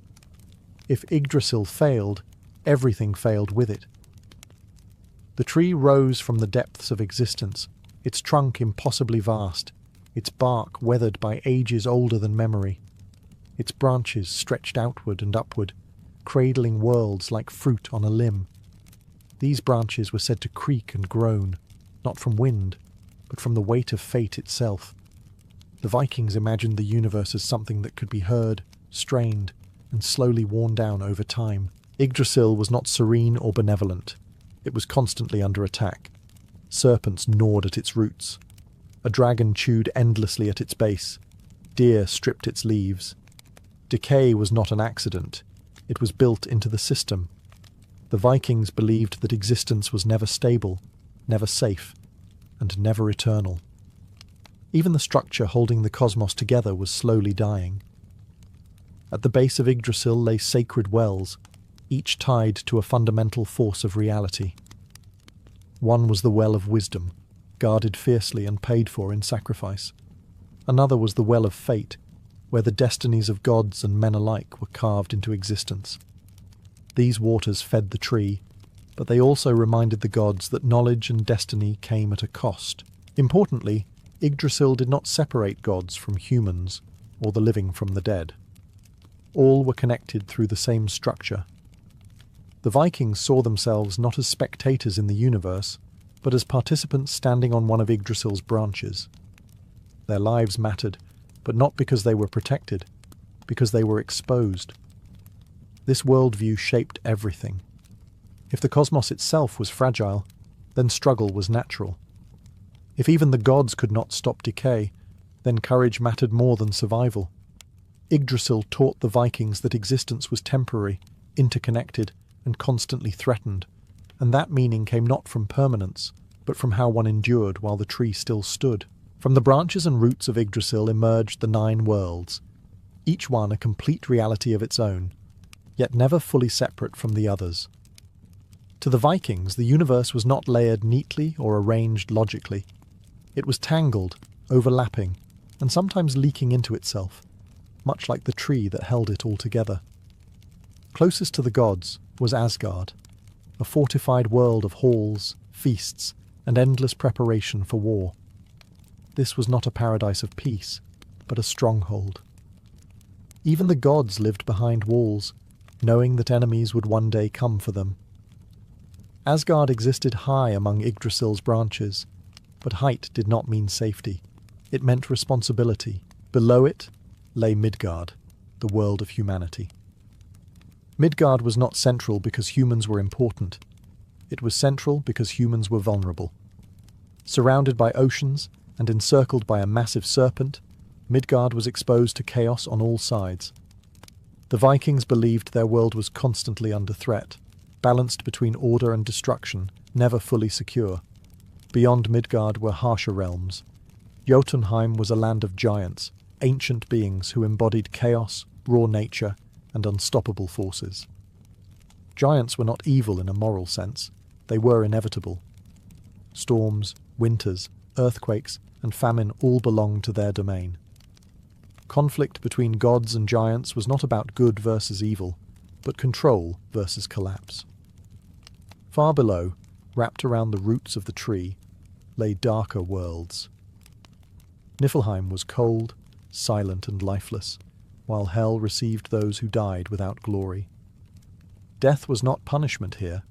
If Yggdrasil failed, everything failed with it. The tree rose from the depths of existence, its trunk impossibly vast, its bark weathered by ages older than memory, its branches stretched outward and upward, cradling worlds like fruit on a limb. These branches were said to creak and groan, not from wind, but from the weight of fate itself. The Vikings imagined the universe as something that could be heard, strained, and slowly worn down over time. Yggdrasil was not serene or benevolent. It was constantly under attack. Serpents gnawed at its roots. A dragon chewed endlessly at its base. Deer stripped its leaves. Decay was not an accident. It was built into the system. The Vikings believed that existence was never stable, never safe, and never eternal. Even the structure holding the cosmos together was slowly dying. At the base of Yggdrasil lay sacred wells, each tied to a fundamental force of reality. One was the well of wisdom, guarded fiercely and paid for in sacrifice. Another was the well of fate, where the destinies of gods and men alike were carved into existence. These waters fed the tree, but they also reminded the gods that knowledge and destiny came at a cost. Importantly, Yggdrasil did not separate gods from humans or the living from the dead. All were connected through the same structure. The Vikings saw themselves not as spectators in the universe, but as participants standing on one of Yggdrasil's branches. Their lives mattered, but not because they were protected, because they were exposed. This worldview shaped everything. If the cosmos itself was fragile, then struggle was natural. If even the gods could not stop decay, then courage mattered more than survival. Yggdrasil taught the Vikings that existence was temporary, interconnected, and constantly threatened, and that meaning came not from permanence, but from how one endured while the tree still stood. From the branches and roots of Yggdrasil emerged the 9 worlds, each one a complete reality of its own, yet never fully separate from the others. To the Vikings, the universe was not layered neatly or arranged logically. It was tangled, overlapping, and sometimes leaking into itself, much like the tree that held it all together. Closest to the gods was Asgard, a fortified world of halls, feasts, and endless preparation for war. This was not a paradise of peace, but a stronghold. Even the gods lived behind walls, knowing that enemies would one day come for them. Asgard existed high among Yggdrasil's branches, but height did not mean safety. It meant responsibility. Below it lay Midgard, the world of humanity. Midgard was not central because humans were important. It was central because humans were vulnerable. Surrounded by oceans and encircled by a massive serpent, Midgard was exposed to chaos on all sides. The Vikings believed their world was constantly under threat, balanced between order and destruction, never fully secure. Beyond Midgard were harsher realms. Jotunheim was a land of giants, ancient beings who embodied chaos, raw nature, and unstoppable forces. Giants were not evil in a moral sense. They were inevitable. Storms, winters, earthquakes, and famine all belonged to their domain. Conflict between gods and giants was not about good versus evil, but control versus collapse. Far below, wrapped around the roots of the tree, lay darker worlds. Niflheim was cold, silent, and lifeless, while hell received those who died without glory. Death was not punishment here.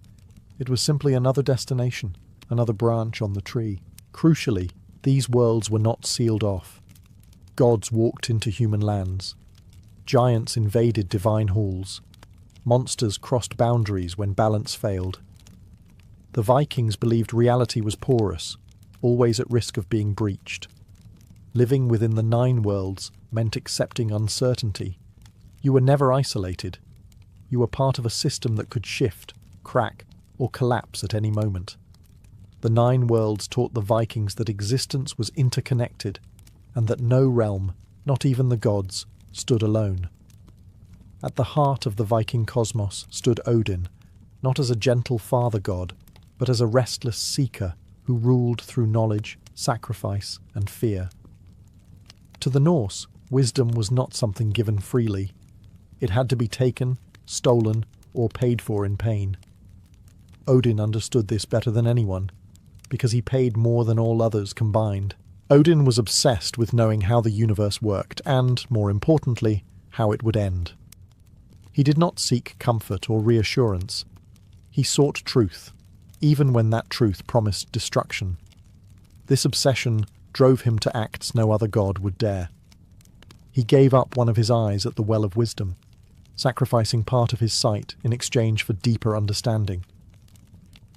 It was simply another destination, another branch on the tree. Crucially, these worlds were not sealed off. Gods walked into human lands. Giants invaded divine halls. Monsters crossed boundaries when balance failed. The Vikings believed reality was porous, always at risk of being breached. Living within the 9 worlds meant accepting uncertainty. You were never isolated. You were part of a system that could shift, crack, or collapse at any moment. The 9 worlds taught the Vikings that existence was interconnected, and that no realm, not even the gods, stood alone. At the heart of the Viking cosmos stood Odin, not as a gentle father god, but as a restless seeker who ruled through knowledge, sacrifice, and fear. To the Norse, wisdom was not something given freely. It had to be taken, stolen, or paid for in pain. Odin understood this better than anyone, because he paid more than all others combined. Odin was obsessed with knowing how the universe worked and, more importantly, how it would end. He did not seek comfort or reassurance. He sought truth, even when that truth promised destruction. This obsession drove him to acts no other god would dare. He gave up one of his eyes at the Well of Wisdom, sacrificing part of his sight in exchange for deeper understanding.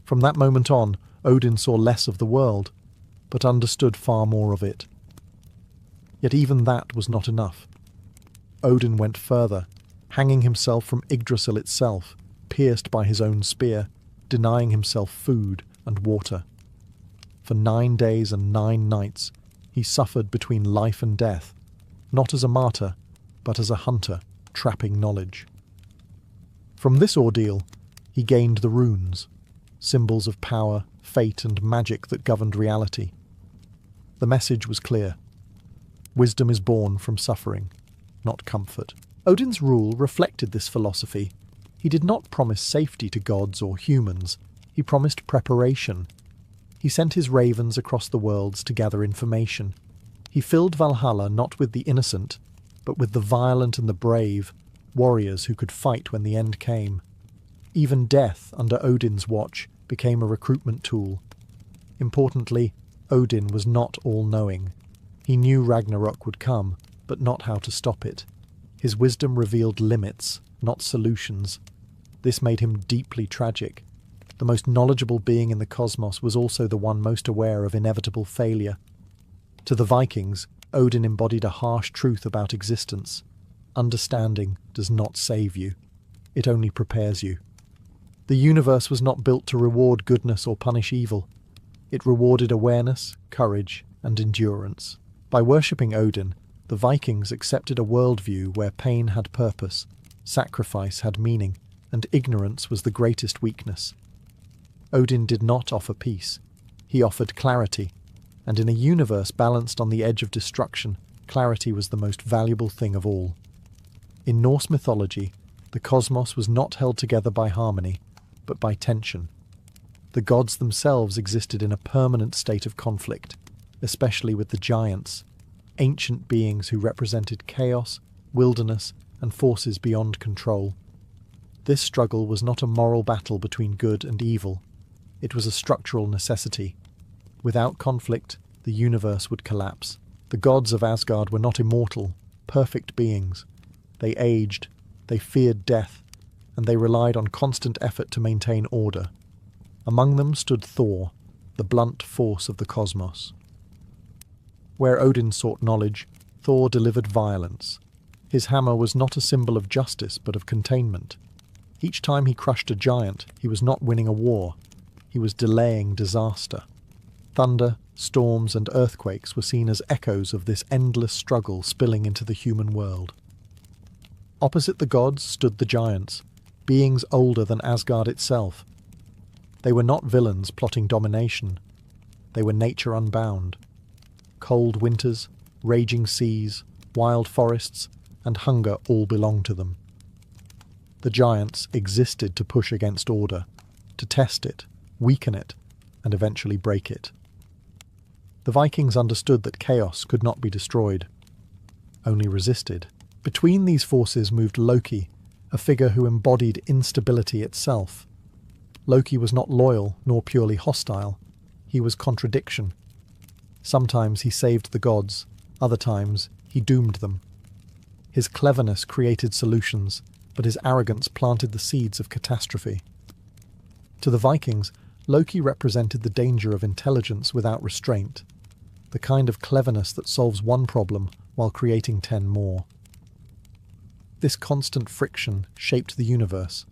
From that moment on, Odin saw less of the world, but understood far more of it. Yet even that was not enough. Odin went further, hanging himself from Yggdrasil itself, pierced by his own spear, denying himself food and water. For 9 days and 9 nights, he suffered between life and death, not as a martyr, but as a hunter, trapping knowledge. From this ordeal, he gained the runes, symbols of power, fate, and magic that governed reality. The message was clear. Wisdom is born from suffering, not comfort. Odin's rule reflected this philosophy. He did not promise safety to gods or humans. He promised preparation. He sent his ravens across the worlds to gather information. He filled Valhalla not with the innocent, but with the violent and the brave, warriors who could fight when the end came. Even death, under Odin's watch, became a recruitment tool. Importantly, Odin was not all-knowing. He knew Ragnarok would come, but not how to stop it. His wisdom revealed limits, not solutions. This made him deeply tragic. The most knowledgeable being in the cosmos was also the one most aware of inevitable failure. To the Vikings, Odin embodied a harsh truth about existence. Understanding does not save you. It only prepares you. The universe was not built to reward goodness or punish evil. It rewarded awareness, courage, and endurance. By worshipping Odin, the Vikings accepted a worldview where pain had purpose, sacrifice had meaning, and ignorance was the greatest weakness. Odin did not offer peace. He offered clarity, and in a universe balanced on the edge of destruction, clarity was the most valuable thing of all. In Norse mythology, the cosmos was not held together by harmony, but by tension. The gods themselves existed in a permanent state of conflict, especially with the giants, ancient beings who represented chaos, wilderness, and forces beyond control. This struggle was not a moral battle between good and evil. It was a structural necessity. Without conflict, the universe would collapse. The gods of Asgard were not immortal, perfect beings. They aged, they feared death, and they relied on constant effort to maintain order. Among them stood Thor, the blunt force of the cosmos. Where Odin sought knowledge, Thor delivered violence. His hammer was not a symbol of justice, but of containment. Each time he crushed a giant, he was not winning a war. He was delaying disaster. Thunder, storms, and earthquakes were seen as echoes of this endless struggle spilling into the human world. Opposite the gods stood the giants, beings older than Asgard itself. They were not villains plotting domination. They were nature unbound. Cold winters, raging seas, wild forests, and hunger all belonged to them. The giants existed to push against order, to test it, weaken it, and eventually break it. The Vikings understood that chaos could not be destroyed, only resisted. Between these forces moved Loki, a figure who embodied instability itself. Loki was not loyal nor purely hostile. He was contradiction. Sometimes he saved the gods, other times he doomed them. His cleverness created solutions, but his arrogance planted the seeds of catastrophe. To the Vikings, Loki represented the danger of intelligence without restraint, the kind of cleverness that solves one problem while creating 10 more. This constant friction shaped the universe.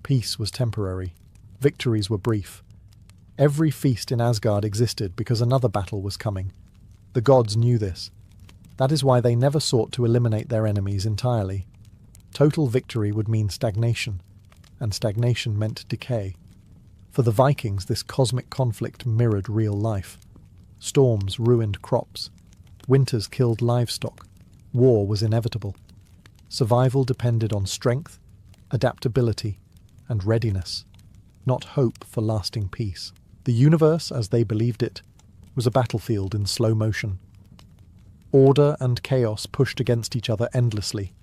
Peace was temporary. Victories were brief. Every feast in Asgard existed because another battle was coming. The gods knew this. That is why they never sought to eliminate their enemies entirely. Total victory would mean stagnation, and stagnation meant decay. For the Vikings, this cosmic conflict mirrored real life. Storms ruined crops. Winters killed livestock. War was inevitable. Survival depended on strength, adaptability, and readiness, not hope for lasting peace. The universe, as they believed it, was a battlefield in slow motion. Order and chaos pushed against each other endlessly,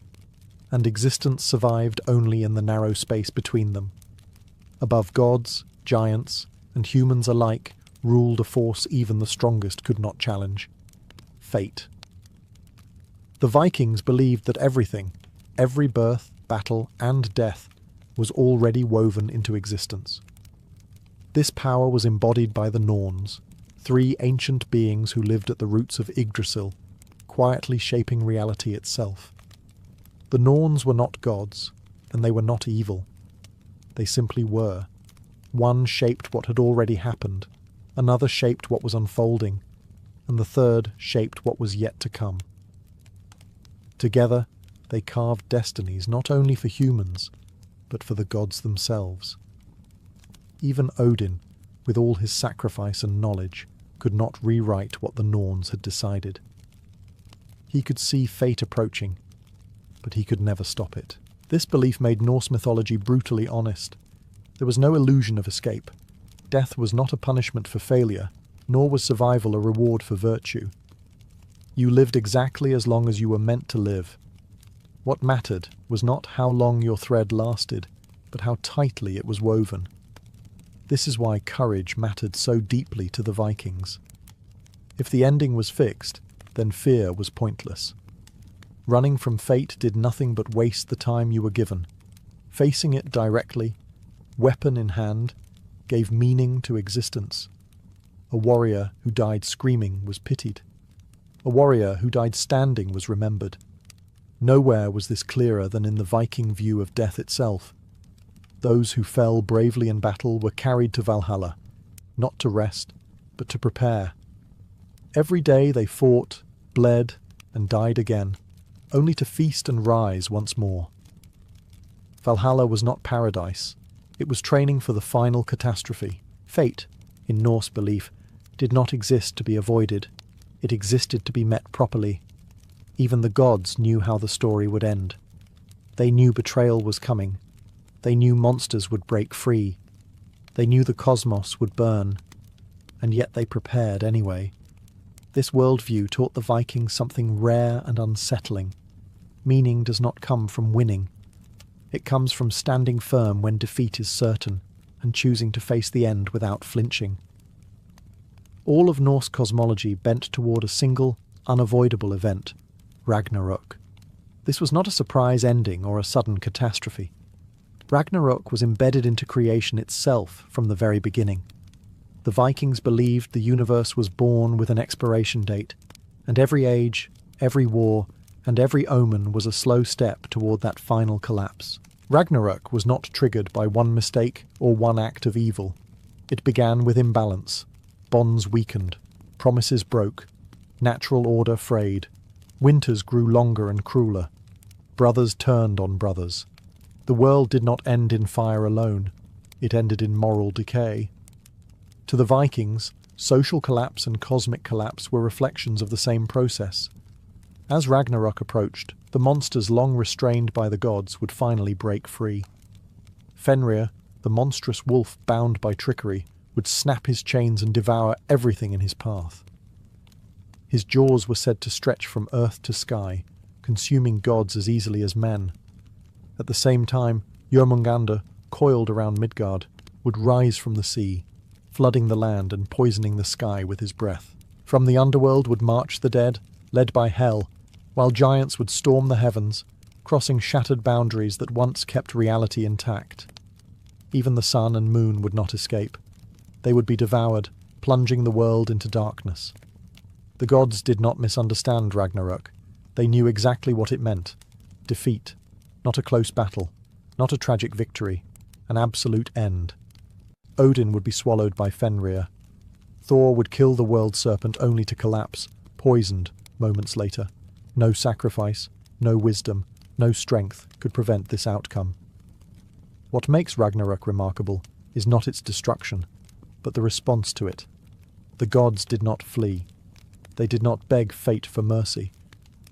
and existence survived only in the narrow space between them. Above gods, giants, and humans alike ruled a force even the strongest could not challenge: fate. The Vikings believed that everything, every birth, battle, and death, was already woven into existence. This power was embodied by the Norns, 3 ancient beings who lived at the roots of Yggdrasil, quietly shaping reality itself. The Norns were not gods, and they were not evil. They simply were. One shaped what had already happened, another shaped what was unfolding, and the third shaped what was yet to come. Together, they carved destinies not only for humans, but for the gods themselves. Even Odin, with all his sacrifice and knowledge, could not rewrite what the Norns had decided. He could see fate approaching, but he could never stop it. This belief made Norse mythology brutally honest. There was no illusion of escape. Death was not a punishment for failure, nor was survival a reward for virtue. You lived exactly as long as you were meant to live. What mattered was not how long your thread lasted, but how tightly it was woven. This is why courage mattered so deeply to the Vikings. If the ending was fixed, then fear was pointless. Running from fate did nothing but waste the time you were given. Facing it directly, weapon in hand, gave meaning to existence. A warrior who died screaming was pitied. A warrior who died standing was remembered. Nowhere was this clearer than in the Viking view of death itself. Those who fell bravely in battle were carried to Valhalla, not to rest, but to prepare. Every day they fought, bled, and died again, only to feast and rise once more. Valhalla was not paradise. It was training for the final catastrophe. Fate, in Norse belief, did not exist to be avoided. It existed to be met properly. Even the gods knew how the story would end. They knew betrayal was coming. They knew monsters would break free. They knew the cosmos would burn. And yet they prepared anyway. This worldview taught the Vikings something rare and unsettling. Meaning does not come from winning. It comes from standing firm when defeat is certain, and choosing to face the end without flinching. All of Norse cosmology bent toward a single, unavoidable event, Ragnarok. This was not a surprise ending or a sudden catastrophe. Ragnarok was embedded into creation itself from the very beginning. The Vikings believed the universe was born with an expiration date, and every age, every war, and every omen was a slow step toward that final collapse. Ragnarok was not triggered by one mistake or one act of evil. It began with imbalance. Bonds weakened. Promises broke. Natural order frayed. Winters grew longer and crueler. Brothers turned on brothers. The world did not end in fire alone. It ended in moral decay. To the Vikings, social collapse and cosmic collapse were reflections of the same process. As Ragnarok approached, the monsters long restrained by the gods would finally break free. Fenrir, the monstrous wolf bound by trickery, would snap his chains and devour everything in his path. His jaws were said to stretch from earth to sky, consuming gods as easily as men. At the same time, Jörmungandr, coiled around Midgard, would rise from the sea, flooding the land and poisoning the sky with his breath. From the underworld would march the dead, led by Hel, while giants would storm the heavens, crossing shattered boundaries that once kept reality intact. Even the sun and moon would not escape. They would be devoured, plunging the world into darkness. The gods did not misunderstand Ragnarok. They knew exactly what it meant. Defeat, not a close battle, not a tragic victory, an absolute end. Odin would be swallowed by Fenrir. Thor would kill the world serpent only to collapse, poisoned, moments later. No sacrifice, no wisdom, no strength could prevent this outcome. What makes Ragnarok remarkable is not its destruction, but the response to it. The gods did not flee. They did not beg fate for mercy.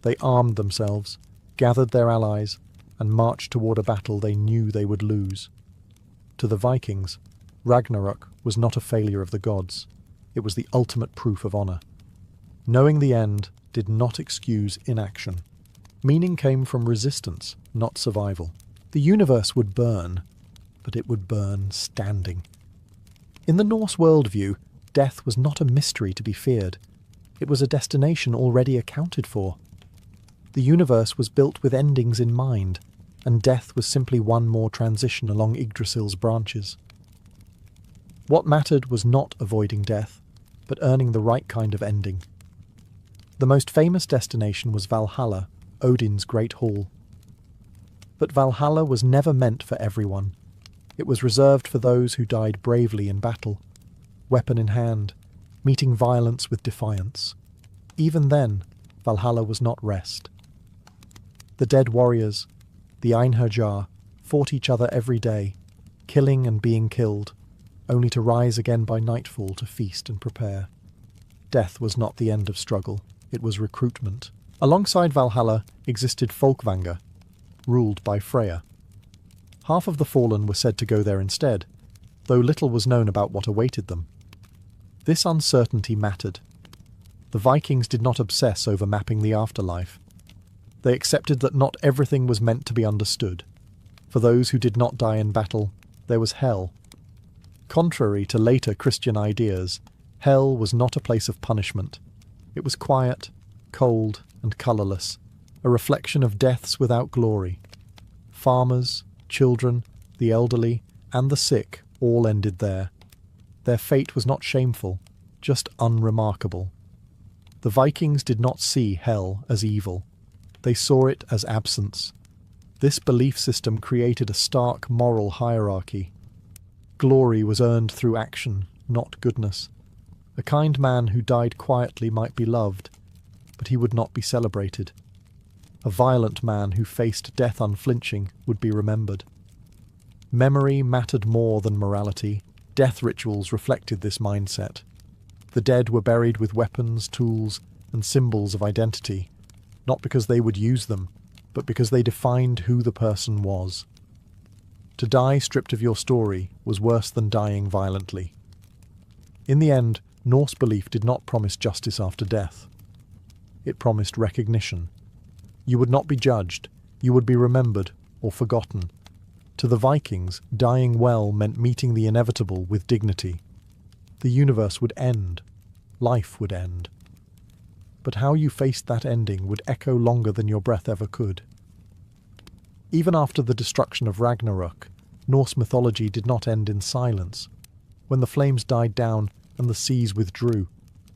They armed themselves, gathered their allies, and marched toward a battle they knew they would lose. To the Vikings, Ragnarok was not a failure of the gods. It was the ultimate proof of honor. Knowing the end did not excuse inaction. Meaning came from resistance, not survival. The universe would burn, but it would burn standing. In the Norse worldview, death was not a mystery to be feared. It was a destination already accounted for. The universe was built with endings in mind, and death was simply one more transition along Yggdrasil's branches. What mattered was not avoiding death, but earning the right kind of ending. The most famous destination was Valhalla, Odin's great hall. But Valhalla was never meant for everyone. It was reserved for those who died bravely in battle, weapon in hand, meeting violence with defiance. Even then, Valhalla was not rest. The dead warriors, the Einherjar, fought each other every day, killing and being killed, only to rise again by nightfall to feast and prepare. Death was not the end of struggle, it was recruitment. Alongside Valhalla existed Folkvanga, ruled by Freyja. Half of the fallen were said to go there instead, though little was known about what awaited them. This uncertainty mattered. The Vikings did not obsess over mapping the afterlife. They accepted that not everything was meant to be understood. For those who did not die in battle, there was hell. Contrary to later Christian ideas, hell was not a place of punishment. It was quiet, cold, and colourless, a reflection of deaths without glory. Farmers, children, the elderly, and the sick all ended there. Their fate was not shameful, just unremarkable. The Vikings did not see hell as evil. They saw it as absence. This belief system created a stark moral hierarchy. Glory was earned through action, not goodness. A kind man who died quietly might be loved, but he would not be celebrated. A violent man who faced death unflinching would be remembered. Memory mattered more than morality. Death rituals reflected this mindset. The dead were buried with weapons, tools, and symbols of identity, not because they would use them, but because they defined who the person was. To die stripped of your story was worse than dying violently. In the end, Norse belief did not promise justice after death. It promised recognition. You would not be judged, you would be remembered or forgotten. To the Vikings, dying well meant meeting the inevitable with dignity. The universe would end. Life would end. But how you faced that ending would echo longer than your breath ever could. Even after the destruction of Ragnarok, Norse mythology did not end in silence. When the flames died down and the seas withdrew,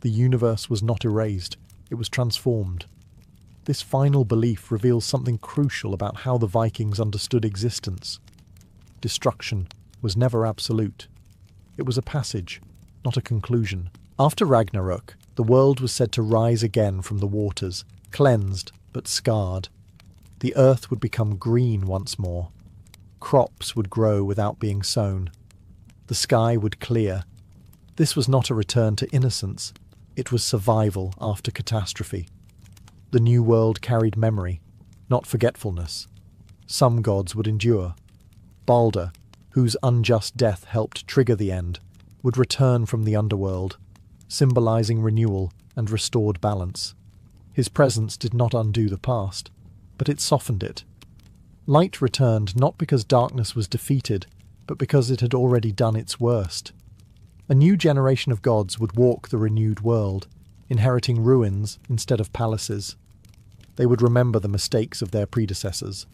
the universe was not erased, it was transformed. This final belief reveals something crucial about how the Vikings understood existence. Destruction was never absolute. It was a passage, not a conclusion. After Ragnarok, the world was said to rise again from the waters, cleansed but scarred. The earth would become green once more. Crops would grow without being sown. The sky would clear. This was not a return to innocence. It was survival after catastrophe. The new world carried memory, not forgetfulness. Some gods would endure. Balder, whose unjust death helped trigger the end, would return from the underworld, symbolizing renewal and restored balance. His presence did not undo the past, but it softened it. Light returned not because darkness was defeated, but because it had already done its worst. A new generation of gods would walk the renewed world, inheriting ruins instead of palaces. They would remember the mistakes of their predecessors.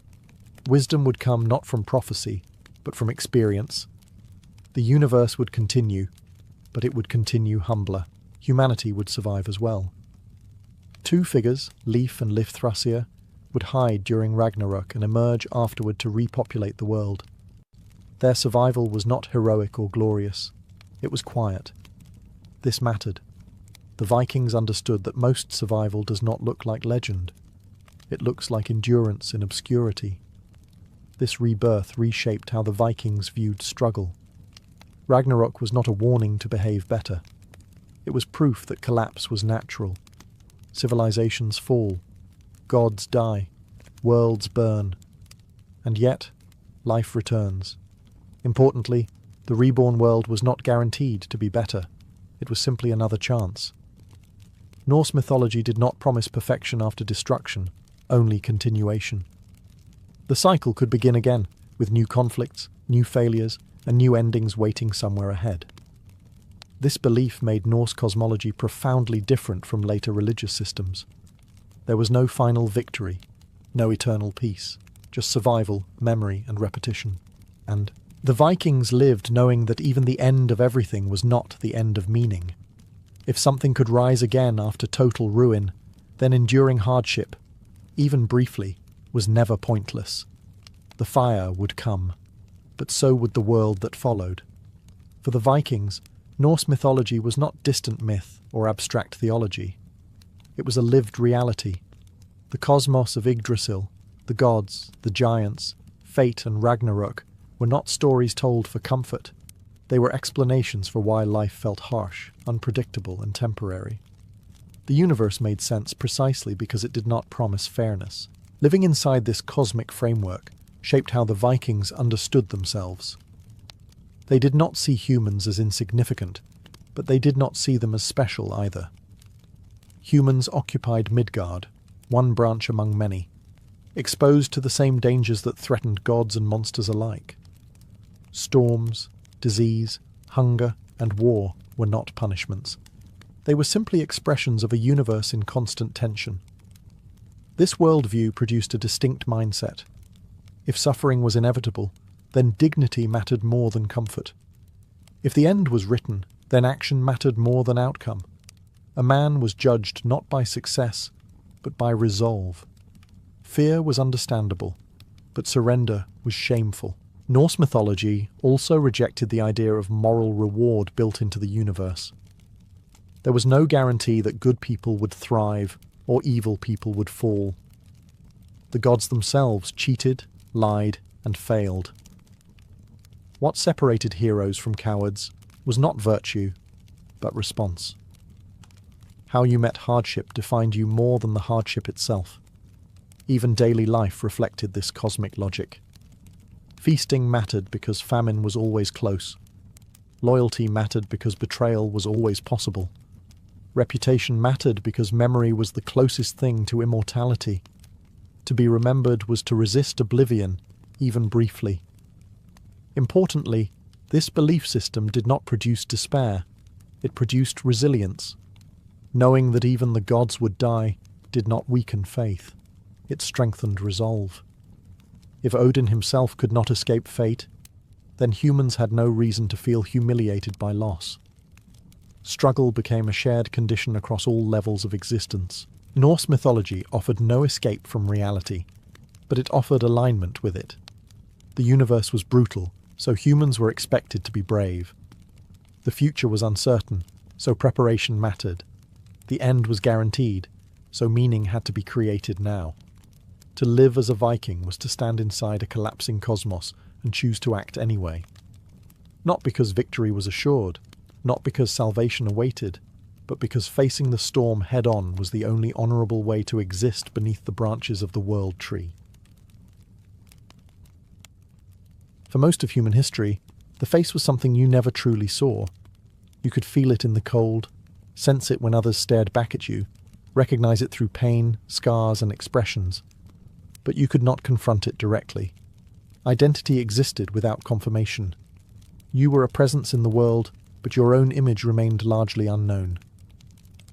Wisdom would come not from prophecy, but from experience. The universe would continue, but it would continue humbler. Humanity would survive as well. Two figures, Leif and Lifthrasir, would hide during Ragnarok and emerge afterward to repopulate the world. Their survival was not heroic or glorious. It was quiet. This mattered. The Vikings understood that most survival does not look like legend. It looks like endurance in obscurity. This rebirth reshaped how the Vikings viewed struggle. Ragnarok was not a warning to behave better. It was proof that collapse was natural. Civilizations fall. Gods die. Worlds burn. And yet, life returns. Importantly, the reborn world was not guaranteed to be better. It was simply another chance. Norse mythology did not promise perfection after destruction, only continuation. The cycle could begin again, with new conflicts, new failures, and new endings waiting somewhere ahead. This belief made Norse cosmology profoundly different from later religious systems. There was no final victory, no eternal peace, just survival, memory, and repetition. And the Vikings lived knowing that even the end of everything was not the end of meaning. If something could rise again after total ruin, then enduring hardship, even briefly, was never pointless. The fire would come, but so would the world that followed. For the Vikings, Norse mythology was not distant myth or abstract theology. It was a lived reality. The cosmos of Yggdrasil, the gods, the giants, fate and Ragnarok were not stories told for comfort. They were explanations for why life felt harsh, unpredictable, and temporary. The universe made sense precisely because it did not promise fairness. Living inside this cosmic framework shaped how the Vikings understood themselves. They did not see humans as insignificant, but they did not see them as special either. Humans occupied Midgard, one branch among many, exposed to the same dangers that threatened gods and monsters alike. Storms, disease, hunger, and war were not punishments. They were simply expressions of a universe in constant tension. This worldview produced a distinct mindset. If suffering was inevitable, then dignity mattered more than comfort. If the end was written, then action mattered more than outcome. A man was judged not by success, but by resolve. Fear was understandable, but surrender was shameful. Norse mythology also rejected the idea of moral reward built into the universe. There was no guarantee that good people would thrive or evil people would fall. The gods themselves cheated, lied, and failed. What separated heroes from cowards was not virtue, but response. How you met hardship defined you more than the hardship itself. Even daily life reflected this cosmic logic. Feasting mattered because famine was always close. Loyalty mattered because betrayal was always possible. Reputation mattered because memory was the closest thing to immortality. To be remembered was to resist oblivion, even briefly. Importantly, this belief system did not produce despair. It produced resilience. Knowing that even the gods would die did not weaken faith. It strengthened resolve. If Odin himself could not escape fate, then humans had no reason to feel humiliated by loss. Struggle became a shared condition across all levels of existence. Norse mythology offered no escape from reality, but it offered alignment with it. The universe was brutal, so humans were expected to be brave. The future was uncertain, so preparation mattered. The end was guaranteed, so meaning had to be created now. To live as a Viking was to stand inside a collapsing cosmos and choose to act anyway. Not because victory was assured, not because salvation awaited, but because facing the storm head-on was the only honourable way to exist beneath the branches of the world tree. For most of human history, the face was something you never truly saw. You could feel it in the cold, sense it when others stared back at you, recognise it through pain, scars, and expressions. But you could not confront it directly. Identity existed without confirmation. You were a presence in the world, but your own image remained largely unknown.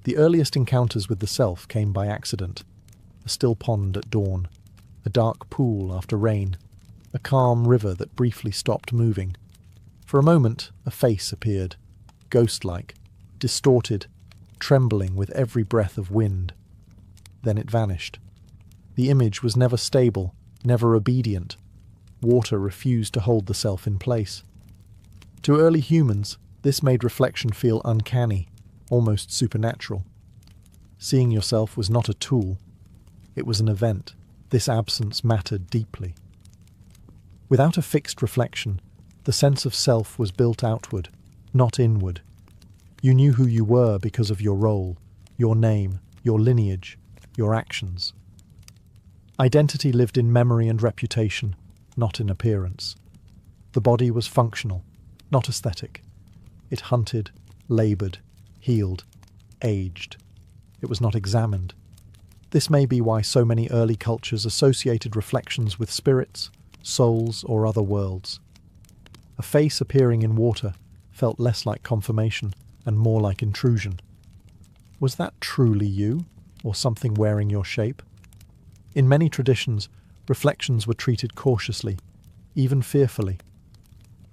The earliest encounters with the self came by accident. A still pond at dawn, a dark pool after rain, a calm river that briefly stopped moving. For a moment, a face appeared, ghost-like, distorted, trembling with every breath of wind. Then it vanished. The image was never stable, never obedient. Water refused to hold the self in place. To early humans, this made reflection feel uncanny, almost supernatural. Seeing yourself was not a tool. It was an event. This absence mattered deeply. Without a fixed reflection, the sense of self was built outward, not inward. You knew who you were because of your role, your name, your lineage, your actions. Identity lived in memory and reputation, not in appearance. The body was functional, not aesthetic. It hunted, laboured, healed, aged. It was not examined. This may be why so many early cultures associated reflections with spirits, souls, or other worlds. A face appearing in water felt less like confirmation and more like intrusion. Was that truly you, or something wearing your shape? In many traditions, reflections were treated cautiously, even fearfully.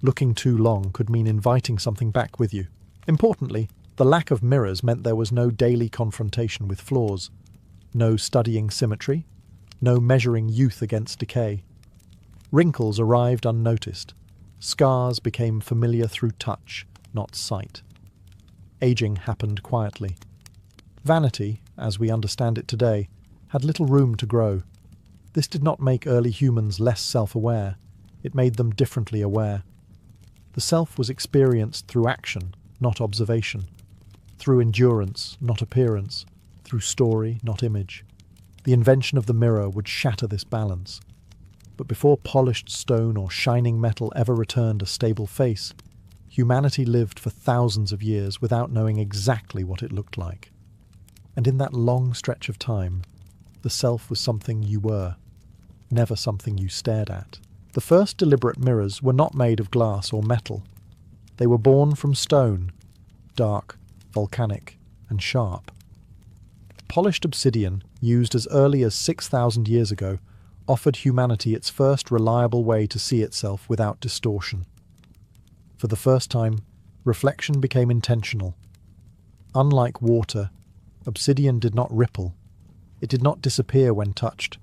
Looking too long could mean inviting something back with you. Importantly, the lack of mirrors meant there was no daily confrontation with flaws, no studying symmetry, no measuring youth against decay. Wrinkles arrived unnoticed. Scars became familiar through touch, not sight. Aging happened quietly. Vanity, as we understand it today, had little room to grow. This did not make early humans less self-aware. It made them differently aware. The self was experienced through action, not observation. Through endurance, not appearance. Through story, not image. The invention of the mirror would shatter this balance. But before polished stone or shining metal ever returned a stable face, Humanity lived for thousands of years without knowing exactly what it looked like. And in that long stretch of time, the self was something you were, never something you stared at. The first deliberate mirrors were not made of glass or metal. They were born from stone, dark, volcanic, and sharp. Polished obsidian, used as early as 6,000 years ago, offered humanity its first reliable way to see itself without distortion. For the first time, reflection became intentional. Unlike water, obsidian did not ripple. It did not disappear when touched.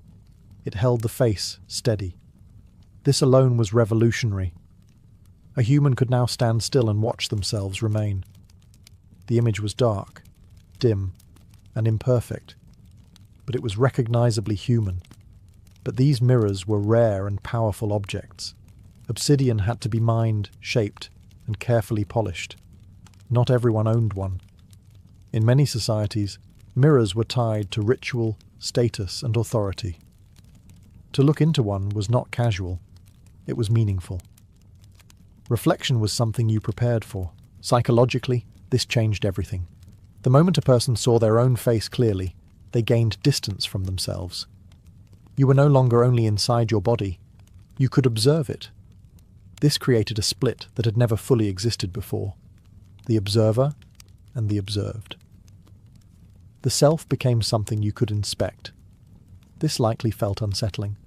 It held the face steady. This alone was revolutionary. A human could now stand still and watch themselves remain. The image was dark, dim, and imperfect, but it was recognizably human. But these mirrors were rare and powerful objects. Obsidian had to be mined, shaped, and carefully polished. Not everyone owned one. In many societies, mirrors were tied to ritual, status, and authority. To look into one was not casual, it was meaningful. Reflection was something you prepared for. Psychologically, this changed everything. The moment a person saw their own face clearly, they gained distance from themselves. You were no longer only inside your body, you could observe it. This created a split that had never fully existed before: the observer and the observed. The self became something you could inspect. This likely felt unsettling.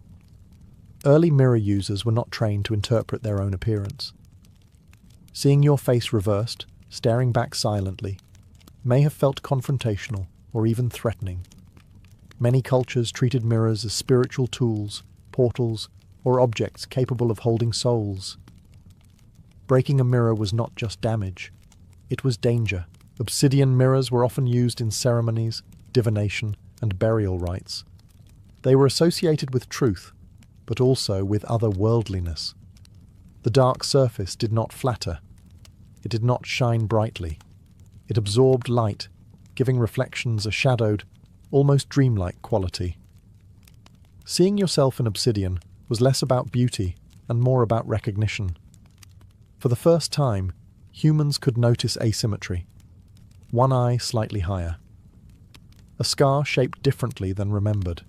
Early mirror users were not trained to interpret their own appearance. Seeing your face reversed, staring back silently, may have felt confrontational or even threatening. Many cultures treated mirrors as spiritual tools, portals, or objects capable of holding souls. Breaking a mirror was not just damage, it was danger. Obsidian mirrors were often used in ceremonies, divination, and burial rites. They were associated with truth, but also with otherworldliness. The dark surface did not flatter. It did not shine brightly. It absorbed light, giving reflections a shadowed, almost dreamlike quality. Seeing yourself in obsidian was less about beauty and more about recognition. For the first time, humans could notice asymmetry. One eye slightly higher. A scar shaped differently than remembered.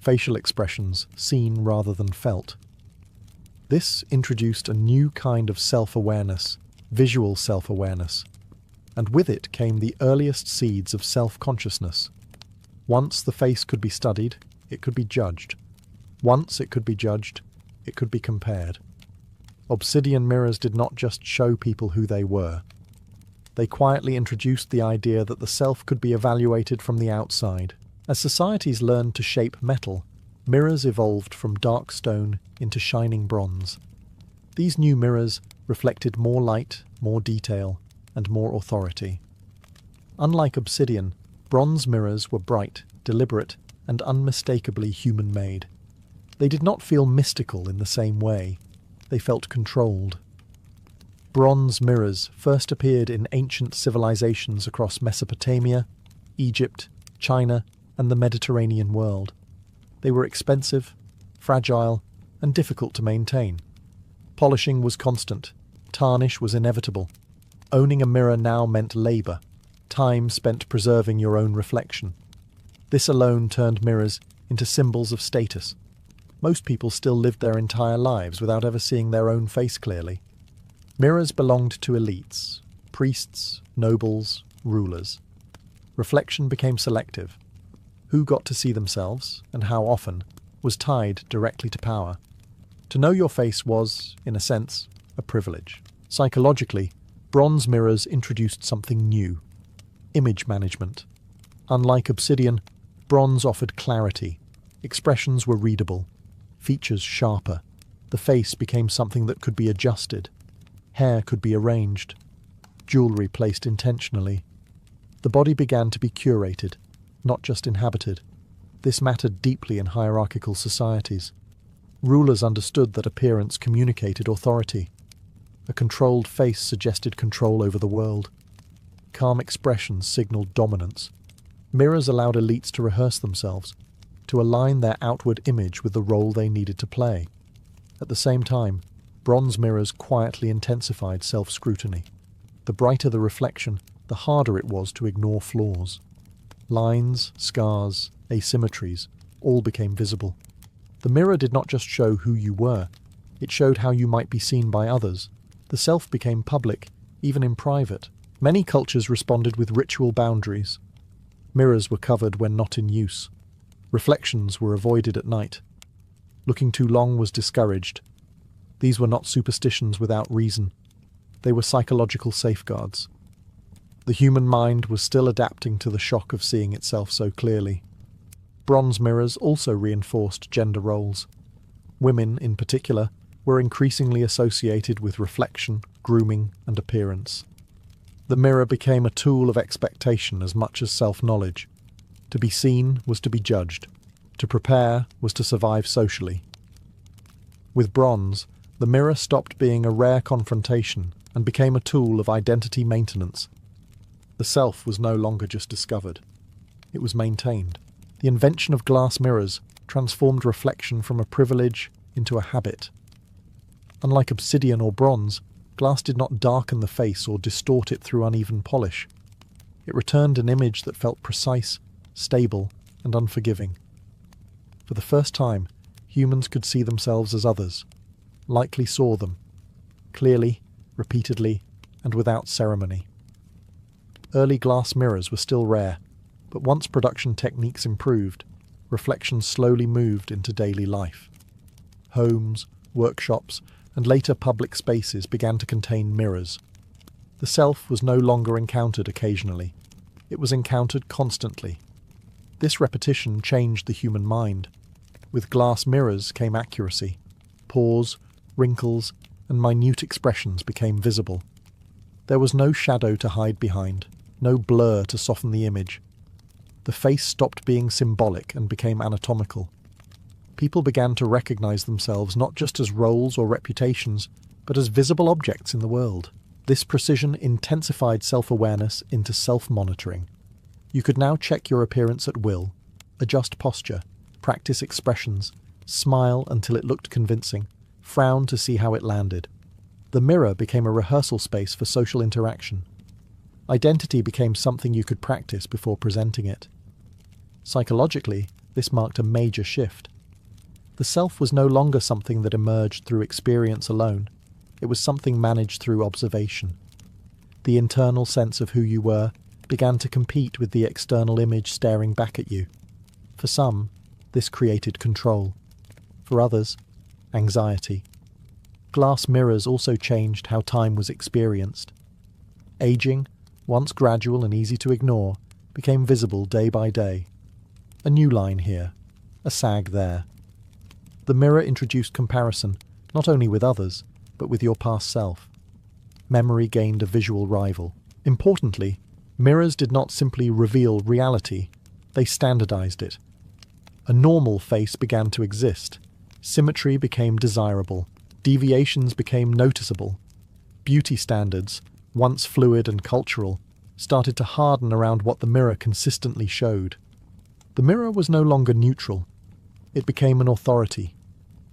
Facial expressions seen rather than felt. This introduced a new kind of self-awareness, visual self-awareness, and with it came the earliest seeds of self-consciousness. Once the face could be studied, it could be judged. Once it could be judged, it could be compared. Obsidian mirrors did not just show people who they were. They quietly introduced the idea that the self could be evaluated from the outside. As societies learned to shape metal, mirrors evolved from dark stone into shining bronze. These new mirrors reflected more light, more detail, and more authority. Unlike obsidian, bronze mirrors were bright, deliberate, and unmistakably human-made. They did not feel mystical in the same way. They felt controlled. Bronze mirrors first appeared in ancient civilizations across Mesopotamia, Egypt, China, and the Mediterranean world. They were expensive, fragile, and difficult to maintain. Polishing was constant. Tarnish was inevitable. Owning a mirror now meant labor, time spent preserving your own reflection. This alone turned mirrors into symbols of status. Most people still lived their entire lives without ever seeing their own face clearly. Mirrors belonged to elites, priests, nobles, rulers. Reflection became selective. Who got to see themselves, and how often, was tied directly to power. To know your face was, in a sense, a privilege. Psychologically, bronze mirrors introduced something new: image management. Unlike obsidian, bronze offered clarity. Expressions were readable, features sharper. The face became something that could be adjusted. Hair could be arranged. Jewelry placed intentionally. The body began to be curated, not just inhabited. This mattered deeply in hierarchical societies. Rulers understood that appearance communicated authority. A controlled face suggested control over the world. Calm expressions signaled dominance. Mirrors allowed elites to rehearse themselves, to align their outward image with the role they needed to play. At the same time, Bronze mirrors quietly intensified self-scrutiny. The brighter the reflection, the harder it was to ignore flaws. Lines, scars, asymmetries, all became visible. The mirror did not just show who you were, it showed how you might be seen by others. The self became public, even in private. Many cultures responded with ritual boundaries. Mirrors were covered when not in use. Reflections were avoided at night. Looking too long was discouraged. These were not superstitions without reason. They were psychological safeguards. The human mind was still adapting to the shock of seeing itself so clearly. Bronze mirrors also reinforced gender roles. Women, in particular, were increasingly associated with reflection, grooming, and appearance. The mirror became a tool of expectation as much as self-knowledge. To be seen was to be judged. To prepare was to survive socially. With bronze, the mirror stopped being a rare confrontation and became a tool of identity maintenance. The self was no longer just discovered. It was maintained. The invention of glass mirrors transformed reflection from a privilege into a habit. Unlike obsidian or bronze, glass did not darken the face or distort it through uneven polish. It returned an image that felt precise, stable, and unforgiving. For the first time, humans could see themselves as others, likely saw them, clearly, repeatedly, and without ceremony. Early glass mirrors were still rare, but once production techniques improved, reflections slowly moved into daily life. Homes, workshops, and later public spaces began to contain mirrors. The self was no longer encountered occasionally. It was encountered constantly. This repetition changed the human mind. With glass mirrors came accuracy. Pores, wrinkles, and minute expressions became visible. There was no shadow to hide behind, no blur to soften the image. The face stopped being symbolic and became anatomical. People began to recognize themselves not just as roles or reputations, but as visible objects in the world. This precision intensified self-awareness into self-monitoring. You could now check your appearance at will, adjust posture, practice expressions, smile until it looked convincing, frown to see how it landed. The mirror became a rehearsal space for social interaction. Identity became something you could practice before presenting it. Psychologically, this marked a major shift. The self was no longer something that emerged through experience alone. It was something managed through observation. The internal sense of who you were began to compete with the external image staring back at you. For some, this created control. For others, anxiety. Glass mirrors also changed how time was experienced. Aging, once gradual and easy to ignore, became visible day by day. A new line here, a sag there. The mirror introduced comparison, not only with others, but with your past self. Memory gained a visual rival. Importantly, mirrors did not simply reveal reality, they standardized it. A normal face began to exist. Symmetry became desirable. Deviations became noticeable. Beauty standards, once fluid and cultural, started to harden around what the mirror consistently showed. The mirror was no longer neutral. It became an authority.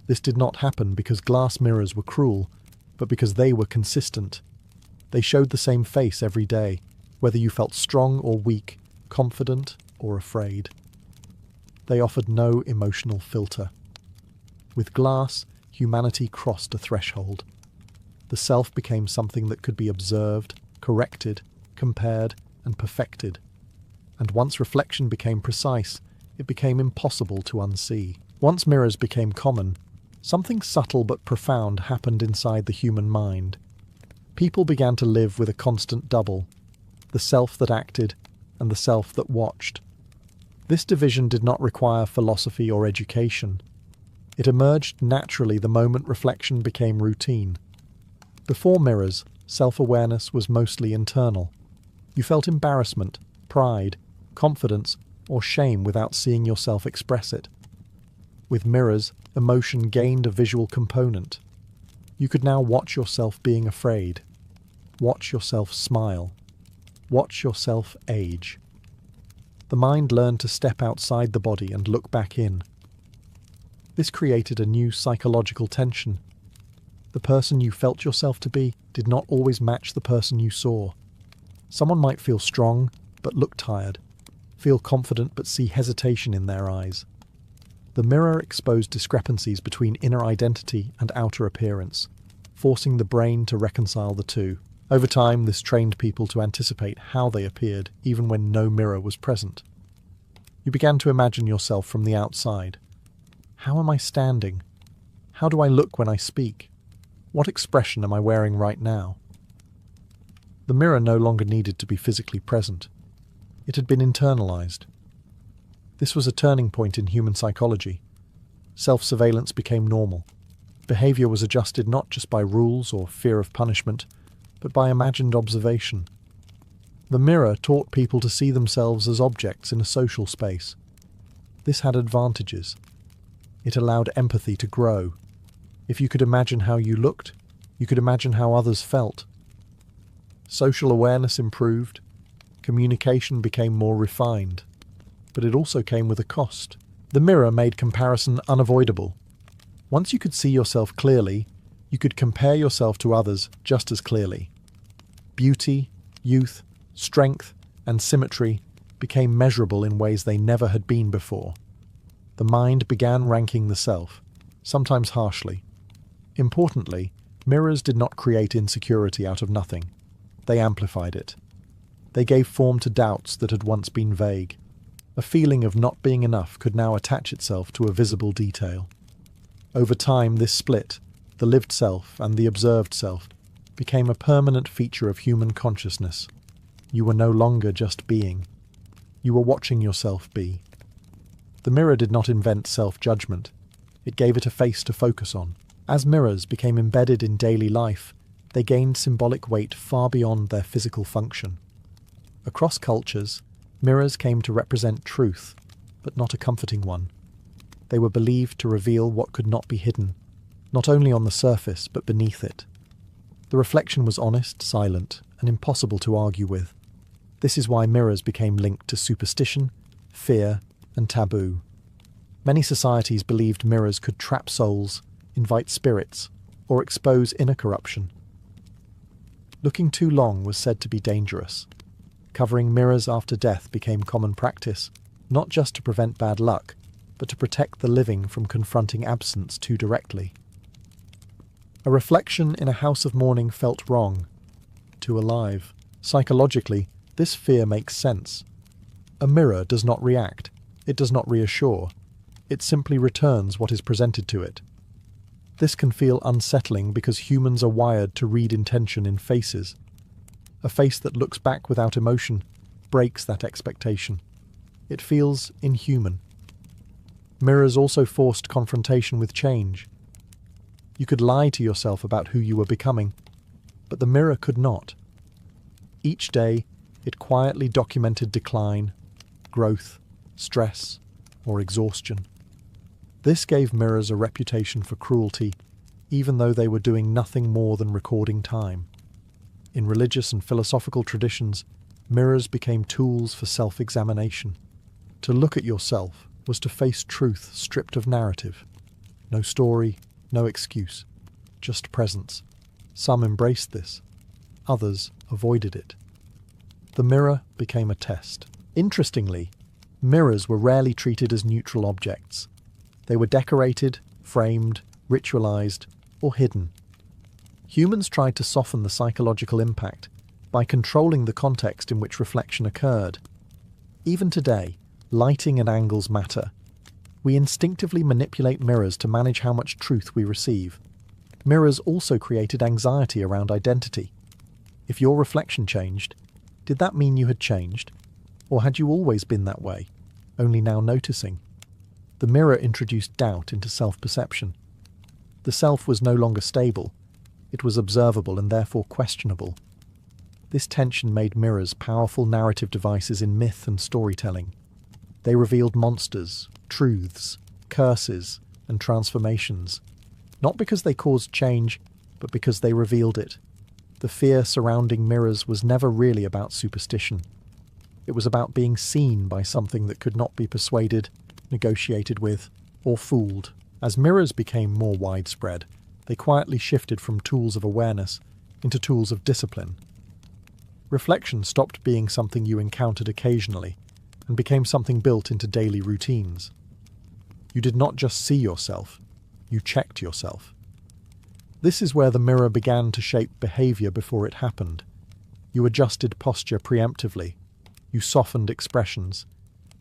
This did not happen because glass mirrors were cruel, but because they were consistent. They showed the same face every day, whether you felt strong or weak, confident or afraid. They offered no emotional filter. With glass, humanity crossed a threshold. The self became something that could be observed, corrected, compared, and perfected. And once reflection became precise, it became impossible to unsee. Once mirrors became common, something subtle but profound happened inside the human mind. People began to live with a constant double, the self that acted and the self that watched. This division did not require philosophy or education. It emerged naturally the moment reflection became routine. Before mirrors, self-awareness was mostly internal. You felt embarrassment, pride, confidence, or shame without seeing yourself express it. With mirrors, emotion gained a visual component. You could now watch yourself being afraid. Watch yourself smile. Watch yourself age. The mind learned to step outside the body and look back in. This created a new psychological tension. The person you felt yourself to be did not always match the person you saw. Someone might feel strong, but look tired, feel confident but see hesitation in their eyes. The mirror exposed discrepancies between inner identity and outer appearance, forcing the brain to reconcile the two. Over time, this trained people to anticipate how they appeared, even when no mirror was present. You began to imagine yourself from the outside. How am I standing? How do I look when I speak? What expression am I wearing right now? The mirror no longer needed to be physically present. It had been internalized. This was a turning point in human psychology. Self-surveillance became normal. Behavior was adjusted not just by rules or fear of punishment, but by imagined observation. The mirror taught people to see themselves as objects in a social space. This had advantages. It allowed empathy to grow. If you could imagine how you looked, you could imagine how others felt. Social awareness improved. Communication became more refined. But it also came with a cost. The mirror made comparison unavoidable. Once you could see yourself clearly, you could compare yourself to others just as clearly. Beauty, youth, strength, and symmetry became measurable in ways they never had been before. The mind began ranking the self, sometimes harshly. Importantly, mirrors did not create insecurity out of nothing. They amplified it. They gave form to doubts that had once been vague. A feeling of not being enough could now attach itself to a visible detail. Over time, this split, the lived self and the observed self, became a permanent feature of human consciousness. You were no longer just being. You were watching yourself be. The mirror did not invent self-judgment. It gave it a face to focus on. As mirrors became embedded in daily life, they gained symbolic weight far beyond their physical function. Across cultures, mirrors came to represent truth, but not a comforting one. They were believed to reveal what could not be hidden, not only on the surface but beneath it. The reflection was honest, silent, and impossible to argue with. This is why mirrors became linked to superstition, fear, and taboo. Many societies believed mirrors could trap souls, invite spirits, or expose inner corruption. Looking too long was said to be dangerous. Covering mirrors after death became common practice, not just to prevent bad luck, but to protect the living from confronting absence too directly. A reflection in a house of mourning felt wrong, too alive. Psychologically, this fear makes sense. A mirror does not react, it does not reassure, it simply returns what is presented to it. This can feel unsettling because humans are wired to read intention in faces. A face that looks back without emotion breaks that expectation. It feels inhuman. Mirrors also forced confrontation with change. You could lie to yourself about who you were becoming, but the mirror could not. Each day, it quietly documented decline, growth, stress, or exhaustion. This gave mirrors a reputation for cruelty, even though they were doing nothing more than recording time. In religious and philosophical traditions, mirrors became tools for self-examination. To look at yourself was to face truth stripped of narrative. No story, no excuse, just presence. Some embraced this, others avoided it. The mirror became a test. Interestingly, mirrors were rarely treated as neutral objects. They were decorated, framed, ritualized, or hidden. Humans tried to soften the psychological impact by controlling the context in which reflection occurred. Even today, lighting and angles matter. We instinctively manipulate mirrors to manage how much truth we receive. Mirrors also created anxiety around identity. If your reflection changed, did that mean you had changed? Or had you always been that way, only now noticing? The mirror introduced doubt into self-perception. The self was no longer stable. It was observable and therefore questionable. This tension made mirrors powerful narrative devices in myth and storytelling. They revealed monsters, truths, curses, and transformations, not because they caused change, but because they revealed it. The fear surrounding mirrors was never really about superstition. It was about being seen by something that could not be persuaded, negotiated with, or fooled. As mirrors became more widespread, They quietly shifted from tools of awareness into tools of discipline. Reflection stopped being something you encountered occasionally and became something built into daily routines. You did not just see yourself, you checked yourself. This is where the mirror began to shape behavior before it happened. You adjusted posture preemptively. You softened expressions.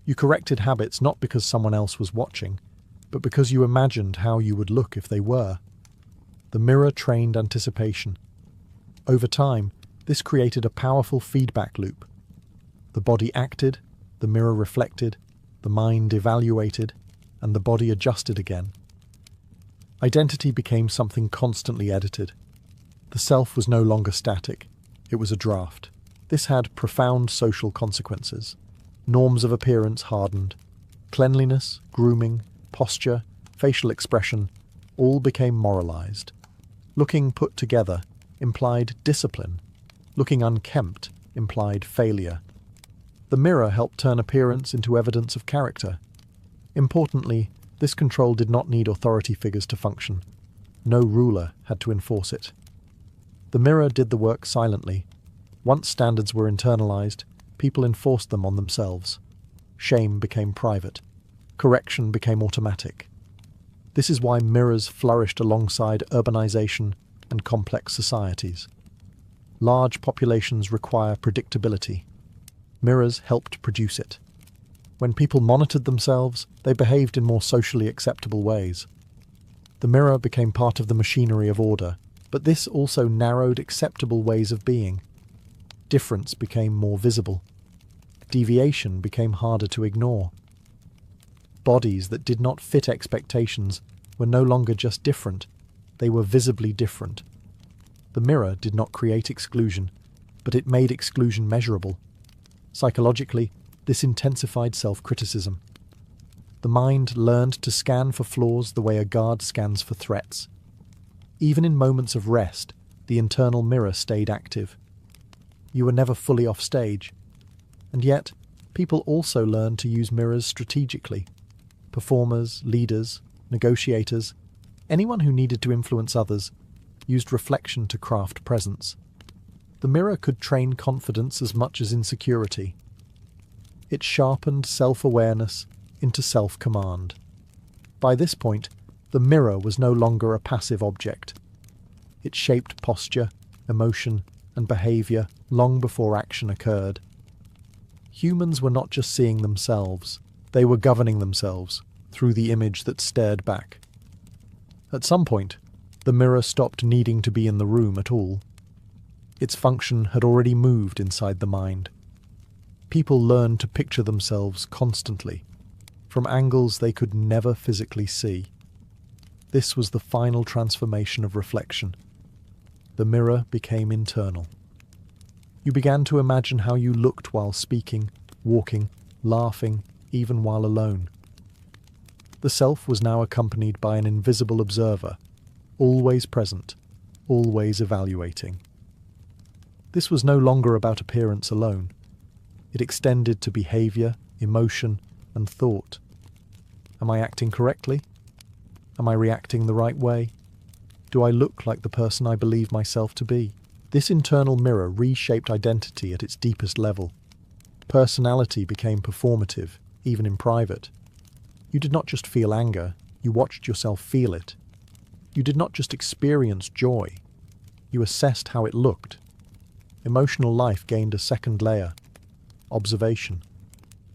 You corrected habits not because someone else was watching, but because you imagined how you would look if they were. The mirror trained anticipation. Over time, this created a powerful feedback loop. The body acted, the mirror reflected, the mind evaluated, and the body adjusted again. Identity became something constantly edited. The self was no longer static, it was a draft. This had profound social consequences. Norms of appearance hardened. Cleanliness, grooming, posture, facial expression, all became moralized. Looking put together implied discipline. Looking unkempt implied failure. The mirror helped turn appearance into evidence of character. Importantly, this control did not need authority figures to function. No ruler had to enforce it. The mirror did the work silently. Once standards were internalized, people enforced them on themselves. Shame became private. Correction became automatic. This is why mirrors flourished alongside urbanization and complex societies. Large populations require predictability. Mirrors helped produce it. When people monitored themselves, they behaved in more socially acceptable ways. The mirror became part of the machinery of order, but this also narrowed acceptable ways of being. Difference became more visible. Deviation became harder to ignore. Bodies that did not fit expectations were no longer just different, they were visibly different. The mirror did not create exclusion, but it made exclusion measurable. Psychologically, this intensified self-criticism. The mind learned to scan for flaws the way a guard scans for threats. Even in moments of rest, the internal mirror stayed active. You were never fully off stage. And yet, people also learned to use mirrors strategically. Performers, leaders, negotiators, anyone who needed to influence others, used reflection to craft presence. The mirror could train confidence as much as insecurity. It sharpened self-awareness into self-command. By this point, the mirror was no longer a passive object. It shaped posture, emotion, and behavior long before action occurred. Humans were not just seeing themselves, they were governing themselves through the image that stared back. At some point, the mirror stopped needing to be in the room at all. Its function had already moved inside the mind. People learned to picture themselves constantly, from angles they could never physically see. This was the final transformation of reflection. The mirror became internal. You began to imagine how you looked while speaking, walking, laughing, even while alone. The self was now accompanied by an invisible observer, always present, always evaluating. This was no longer about appearance alone. It extended to behavior, emotion, and thought. Am I acting correctly? Am I reacting the right way? Do I look like the person I believe myself to be? This internal mirror reshaped identity at its deepest level. Personality became performative, even in private. You did not just feel anger, you watched yourself feel it. You did not just experience joy, you assessed how it looked. Emotional life gained a second layer: observation.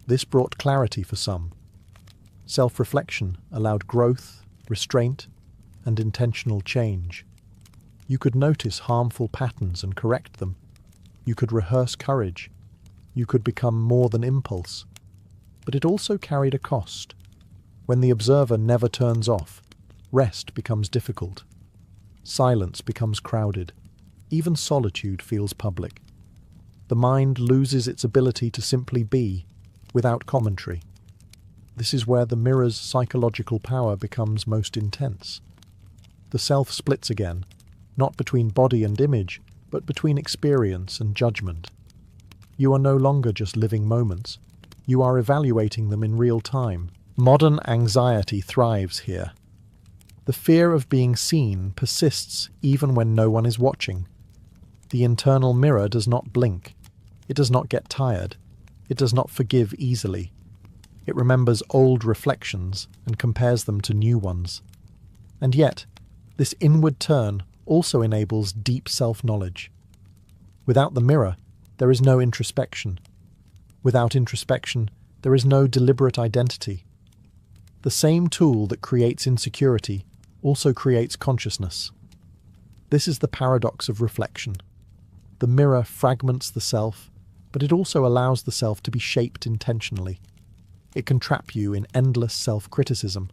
This brought clarity for some. Self-reflection allowed growth, restraint, and intentional change. You could notice harmful patterns and correct them. You could rehearse courage. You could become more than impulse. But it also carried a cost. When the observer never turns off, rest becomes difficult. Silence becomes crowded. Even solitude feels public. The mind loses its ability to simply be, without commentary. This is where the mirror's psychological power becomes most intense. The self splits again, not between body and image, but between experience and judgment. You are no longer just living moments. You are evaluating them in real time. Modern anxiety thrives here. The fear of being seen persists even when no one is watching. The internal mirror does not blink. It does not get tired. It does not forgive easily. It remembers old reflections and compares them to new ones. And yet, this inward turn also enables deep self-knowledge. Without the mirror, there is no introspection. Without introspection, there is no deliberate identity. The same tool that creates insecurity also creates consciousness. This is the paradox of reflection. The mirror fragments the self, but it also allows the self to be shaped intentionally. It can trap you in endless self-criticism,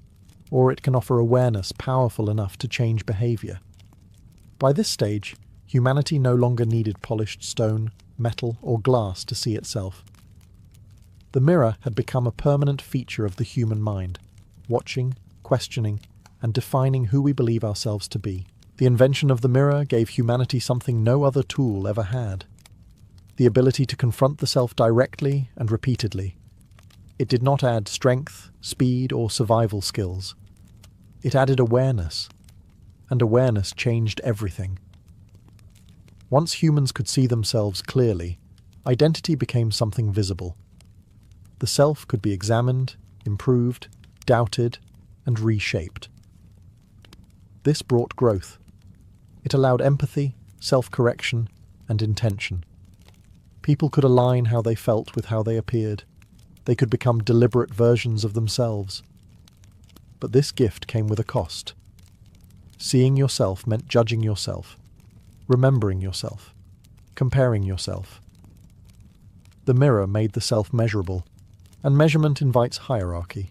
or it can offer awareness powerful enough to change behavior. By this stage, humanity no longer needed polished stone, metal, or glass to see itself. The mirror had become a permanent feature of the human mind, watching, questioning, and defining who we believe ourselves to be. The invention of the mirror gave humanity something no other tool ever had: the ability to confront the self directly and repeatedly. It did not add strength, speed, or survival skills. It added awareness, and awareness changed everything. Once humans could see themselves clearly, identity became something visible. The self could be examined, improved, doubted, and reshaped. This brought growth. It allowed empathy, self-correction, and intention. People could align how they felt with how they appeared. They could become deliberate versions of themselves. But this gift came with a cost. Seeing yourself meant judging yourself, remembering yourself, comparing yourself. The mirror made the self measurable, and measurement invites hierarchy.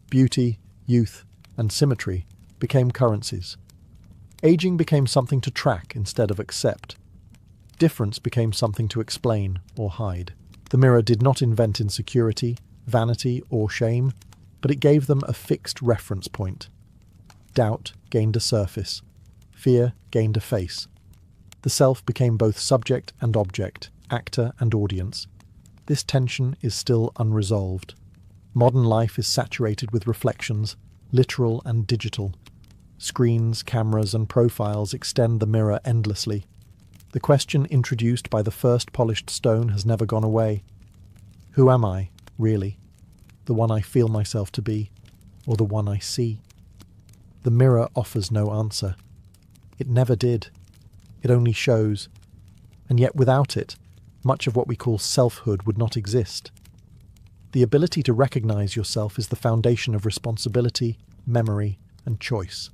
Beauty, youth, and symmetry became currencies. Aging became something to track instead of accept. Difference became something to explain or hide. The mirror did not invent insecurity, vanity, or shame, but it gave them a fixed reference point. Doubt gained a surface. Fear gained a face. The self became both subject and object, actor and audience. This tension is still unresolved. Modern life is saturated with reflections, literal and digital. Screens, cameras, and profiles extend the mirror endlessly. The question introduced by the first polished stone has never gone away. Who am I, really? The one I feel myself to be, or the one I see? The mirror offers no answer. It never did. It only shows. And yet without it, much of what we call selfhood would not exist. The ability to recognize yourself is the foundation of responsibility, memory, and choice.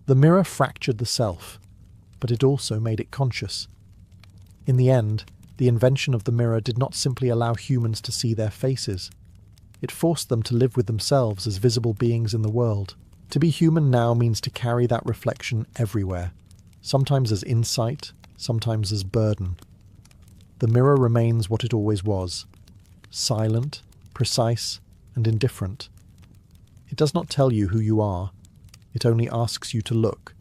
The mirror fractured the self, but it also made it conscious. In the end, the invention of the mirror did not simply allow humans to see their faces. It forced them to live with themselves as visible beings in the world. To be human now means to carry that reflection everywhere, sometimes as insight, sometimes as burden. The mirror remains what it always was: silent, precise, and indifferent. It does not tell you who you are. It only asks you to look.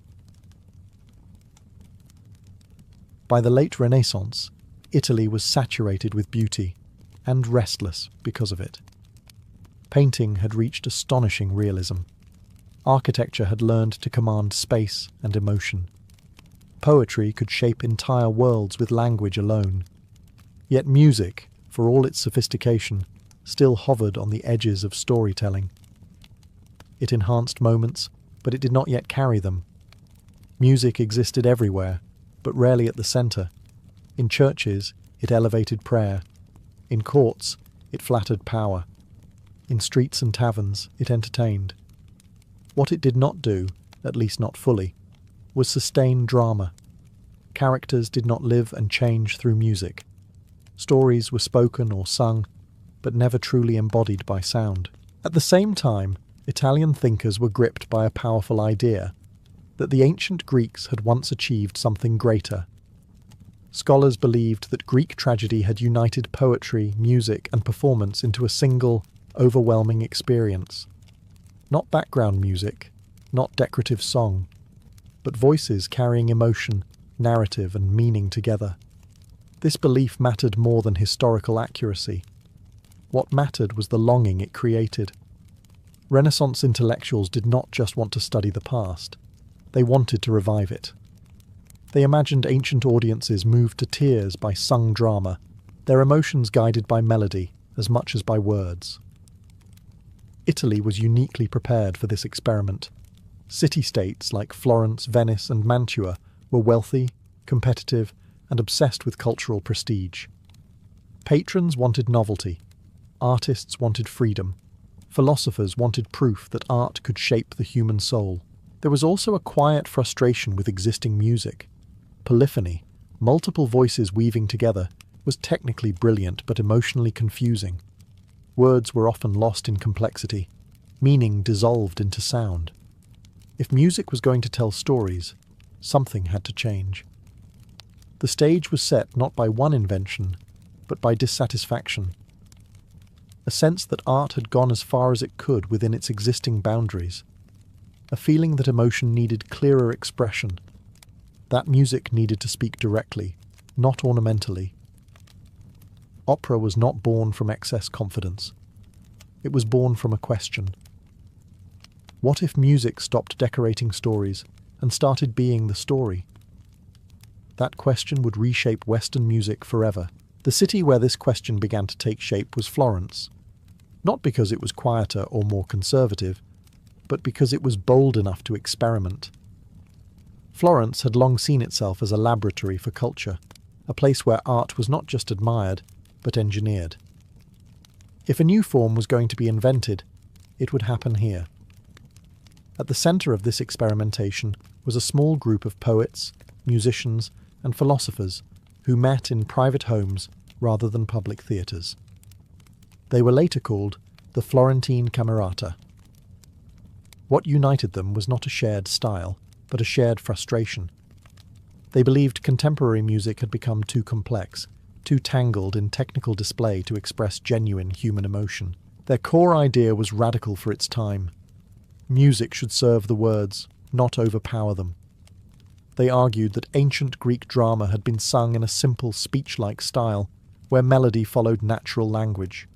By the late Renaissance, Italy was saturated with beauty, and restless because of it. Painting had reached astonishing realism. Architecture had learned to command space and emotion. Poetry could shape entire worlds with language alone. Yet music, for all its sophistication, still hovered on the edges of storytelling. It enhanced moments, but it did not yet carry them. Music existed everywhere, but rarely at the centre. In churches, it elevated prayer. In courts, it flattered power. In streets and taverns, it entertained. What it did not do, at least not fully, was sustain drama. Characters did not live and change through music. Stories were spoken or sung, but never truly embodied by sound. At the same time, Italian thinkers were gripped by a powerful idea: that the ancient Greeks had once achieved something greater. Scholars believed that Greek tragedy had united poetry, music, and performance into a single, overwhelming experience. Not background music, not decorative song, but voices carrying emotion, narrative, and meaning together. This belief mattered more than historical accuracy. What mattered was the longing it created. Renaissance intellectuals did not just want to study the past, they wanted to revive it. They imagined ancient audiences moved to tears by sung drama, their emotions guided by melody as much as by words. Italy was uniquely prepared for this experiment. City-states like Florence, Venice, and Mantua were wealthy, competitive, and obsessed with cultural prestige. Patrons wanted novelty, artists wanted freedom, philosophers wanted proof that art could shape the human soul. There was also a quiet frustration with existing music. Polyphony, multiple voices weaving together, was technically brilliant but emotionally confusing. Words were often lost in complexity, meaning dissolved into sound. If music was going to tell stories, something had to change. The stage was set not by one invention, but by dissatisfaction. A sense that art had gone as far as it could within its existing boundaries. A feeling that emotion needed clearer expression. That music needed to speak directly, not ornamentally. Opera was not born from excess confidence. It was born from a question. What if music stopped decorating stories and started being the story? That question would reshape Western music forever. The city where this question began to take shape was Florence. Not because it was quieter or more conservative, but because it was bold enough to experiment. Florence had long seen itself as a laboratory for culture, a place where art was not just admired, but engineered. If a new form was going to be invented, it would happen here. At the centre of this experimentation was a small group of poets, musicians, and philosophers who met in private homes rather than public theatres. They were later called the Florentine Camerata. What united them was not a shared style, but a shared frustration. They believed contemporary music had become too complex, too tangled in technical display to express genuine human emotion. Their core idea was radical for its time. Music should serve the words, not overpower them. They argued that ancient Greek drama had been sung in a simple speech-like style, where melody followed natural language.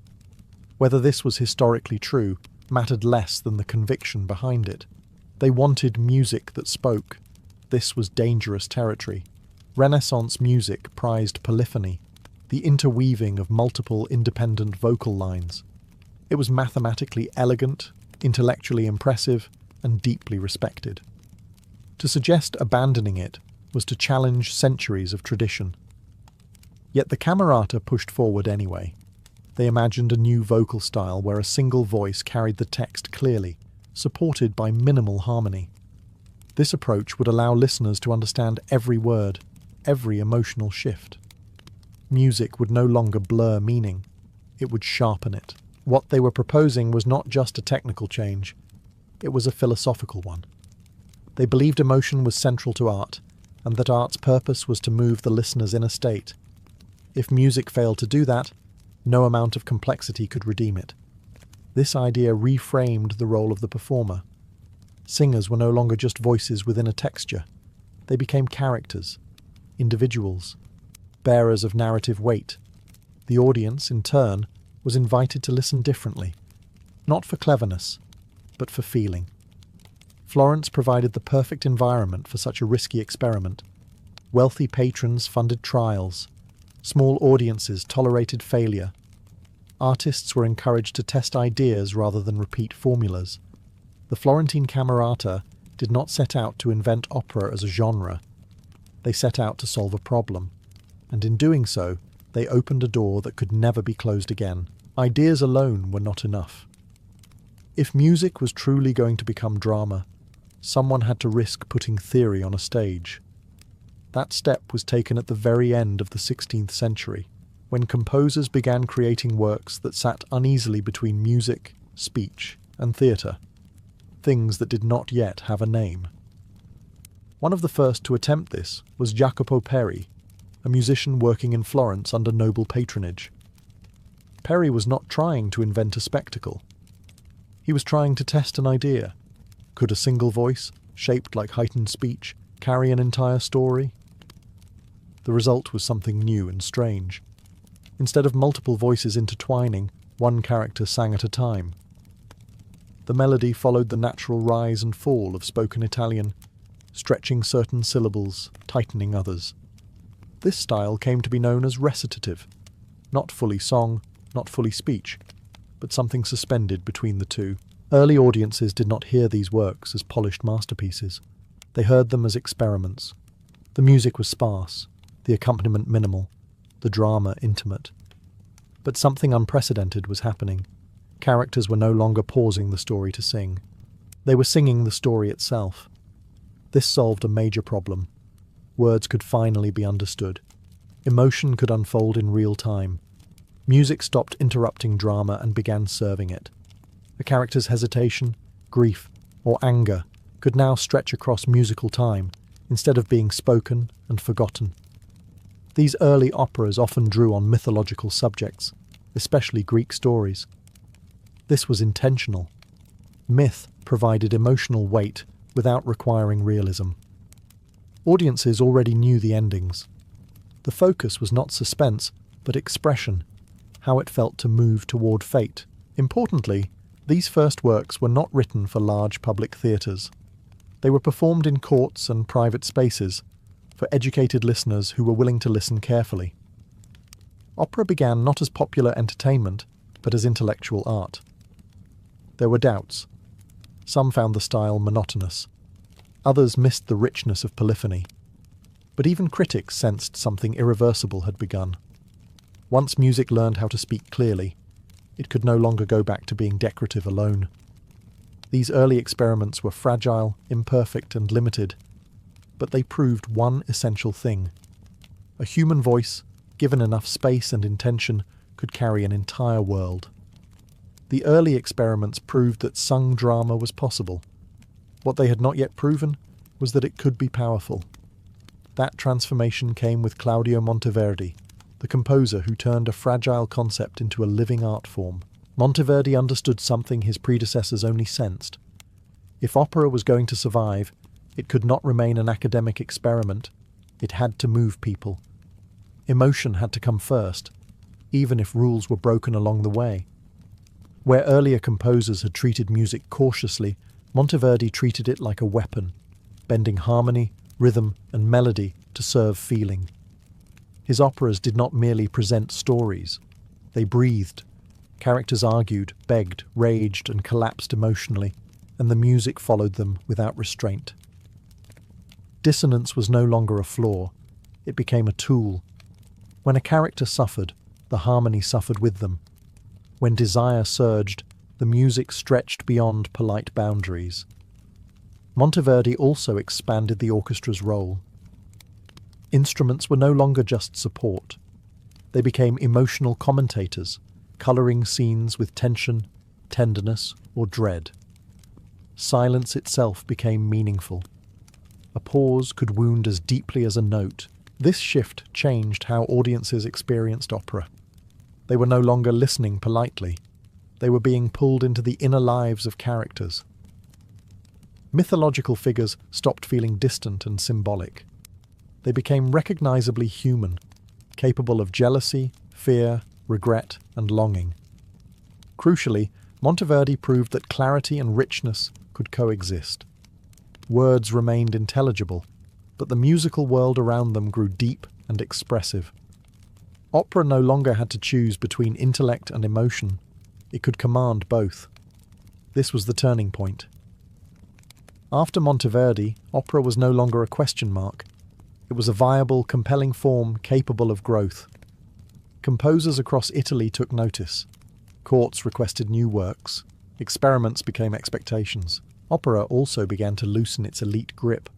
Whether this was historically true mattered less than the conviction behind it. They wanted music that spoke. This was dangerous territory. Renaissance music prized polyphony, the interweaving of multiple independent vocal lines. It was mathematically elegant, intellectually impressive, and deeply respected. To suggest abandoning it was to challenge centuries of tradition. Yet the Camerata pushed forward anyway. They imagined a new vocal style where a single voice carried the text clearly, supported by minimal harmony. This approach would allow listeners to understand every word, every emotional shift. Music would no longer blur meaning, it would sharpen it. What they were proposing was not just a technical change, it was a philosophical one. They believed emotion was central to art, and that art's purpose was to move the listener's inner state. If music failed to do that, no amount of complexity could redeem it. This idea reframed the role of the performer. Singers were no longer just voices within a texture. They became characters, individuals, bearers of narrative weight. The audience, in turn, was invited to listen differently, not for cleverness, but for feeling. Florence provided the perfect environment for such a risky experiment. Wealthy patrons funded trials. Small audiences tolerated failure. Artists were encouraged to test ideas rather than repeat formulas. The Florentine Camerata did not set out to invent opera as a genre. They set out to solve a problem, and in doing so, they opened a door that could never be closed again. Ideas alone were not enough. If music was truly going to become drama, someone had to risk putting theory on a stage. That step was taken at the very end of the 16th century, when composers began creating works that sat uneasily between music, speech, and theatre, things that did not yet have a name. One of the first to attempt this was Jacopo Peri, a musician working in Florence under noble patronage. Peri was not trying to invent a spectacle. He was trying to test an idea. Could a single voice, shaped like heightened speech, carry an entire story? The result was something new and strange. Instead of multiple voices intertwining, one character sang at a time. The melody followed the natural rise and fall of spoken Italian, stretching certain syllables, tightening others. This style came to be known as recitative, not fully song, not fully speech, but something suspended between the two. Early audiences did not hear these works as polished masterpieces. They heard them as experiments. The music was sparse, the accompaniment minimal, the drama intimate. But something unprecedented was happening. Characters were no longer pausing the story to sing. They were singing the story itself. This solved a major problem. Words could finally be understood. Emotion could unfold in real time. Music stopped interrupting drama and began serving it. A character's hesitation, grief, or anger could now stretch across musical time, instead of being spoken and forgotten. These early operas often drew on mythological subjects, especially Greek stories. This was intentional. Myth provided emotional weight without requiring realism. Audiences already knew the endings. The focus was not suspense, but expression, how it felt to move toward fate. Importantly, these first works were not written for large public theatres. They were performed in courts and private spaces, for educated listeners who were willing to listen carefully. Opera began not as popular entertainment, but as intellectual art. There were doubts. Some found the style monotonous. Others missed the richness of polyphony. But even critics sensed something irreversible had begun. Once music learned how to speak clearly, it could no longer go back to being decorative alone. These early experiments were fragile, imperfect, and limited, but they proved one essential thing. A human voice, given enough space and intention, could carry an entire world. The early experiments proved that sung drama was possible. What they had not yet proven was that it could be powerful. That transformation came with Claudio Monteverdi, the composer who turned a fragile concept into a living art form. Monteverdi understood something his predecessors only sensed. If opera was going to survive, it could not remain an academic experiment. It had to move people. Emotion had to come first, even if rules were broken along the way. Where earlier composers had treated music cautiously, Monteverdi treated it like a weapon, bending harmony, rhythm, and melody to serve feeling. His operas did not merely present stories. They breathed. Characters argued, begged, raged, and collapsed emotionally, and the music followed them without restraint. Dissonance was no longer a flaw. It became a tool. When a character suffered, the harmony suffered with them. When desire surged, the music stretched beyond polite boundaries. Monteverdi also expanded the orchestra's role. Instruments were no longer just support. They became emotional commentators, colouring scenes with tension, tenderness, or dread. Silence itself became meaningful. A pause could wound as deeply as a note. This shift changed how audiences experienced opera. They were no longer listening politely. They were being pulled into the inner lives of characters. Mythological figures stopped feeling distant and symbolic. They became recognizably human, capable of jealousy, fear, regret, and longing. Crucially, Monteverdi proved that clarity and richness could coexist. Words remained intelligible, but the musical world around them grew deep and expressive. Opera no longer had to choose between intellect and emotion. It could command both. This was the turning point. After Monteverdi, opera was no longer a question mark. It was a viable, compelling form capable of growth. Composers across Italy took notice. Courts requested new works. Experiments became expectations. Opera also began to loosen its elite grip.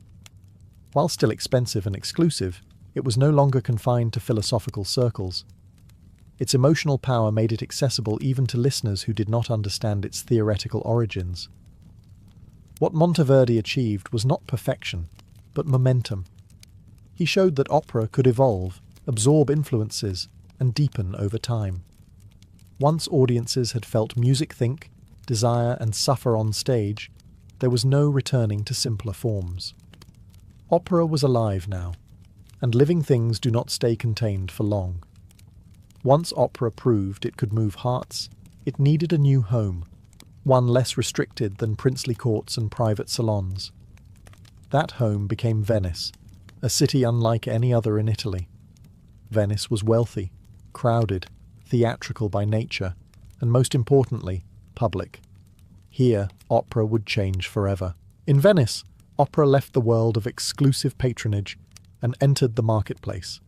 While still expensive and exclusive, it was no longer confined to philosophical circles. Its emotional power made it accessible even to listeners who did not understand its theoretical origins. What Monteverdi achieved was not perfection, but momentum. He showed that opera could evolve, absorb influences, and deepen over time. Once audiences had felt music think, desire, and suffer on stage, there was no returning to simpler forms. Opera was alive now, and living things do not stay contained for long. Once opera proved it could move hearts, it needed a new home. one less restricted than princely courts and private salons. That home became Venice, a city unlike any other in Italy. Venice was wealthy, crowded, theatrical by nature, and most importantly, public. Here, opera would change forever. In Venice, opera left the world of exclusive patronage and entered the marketplace.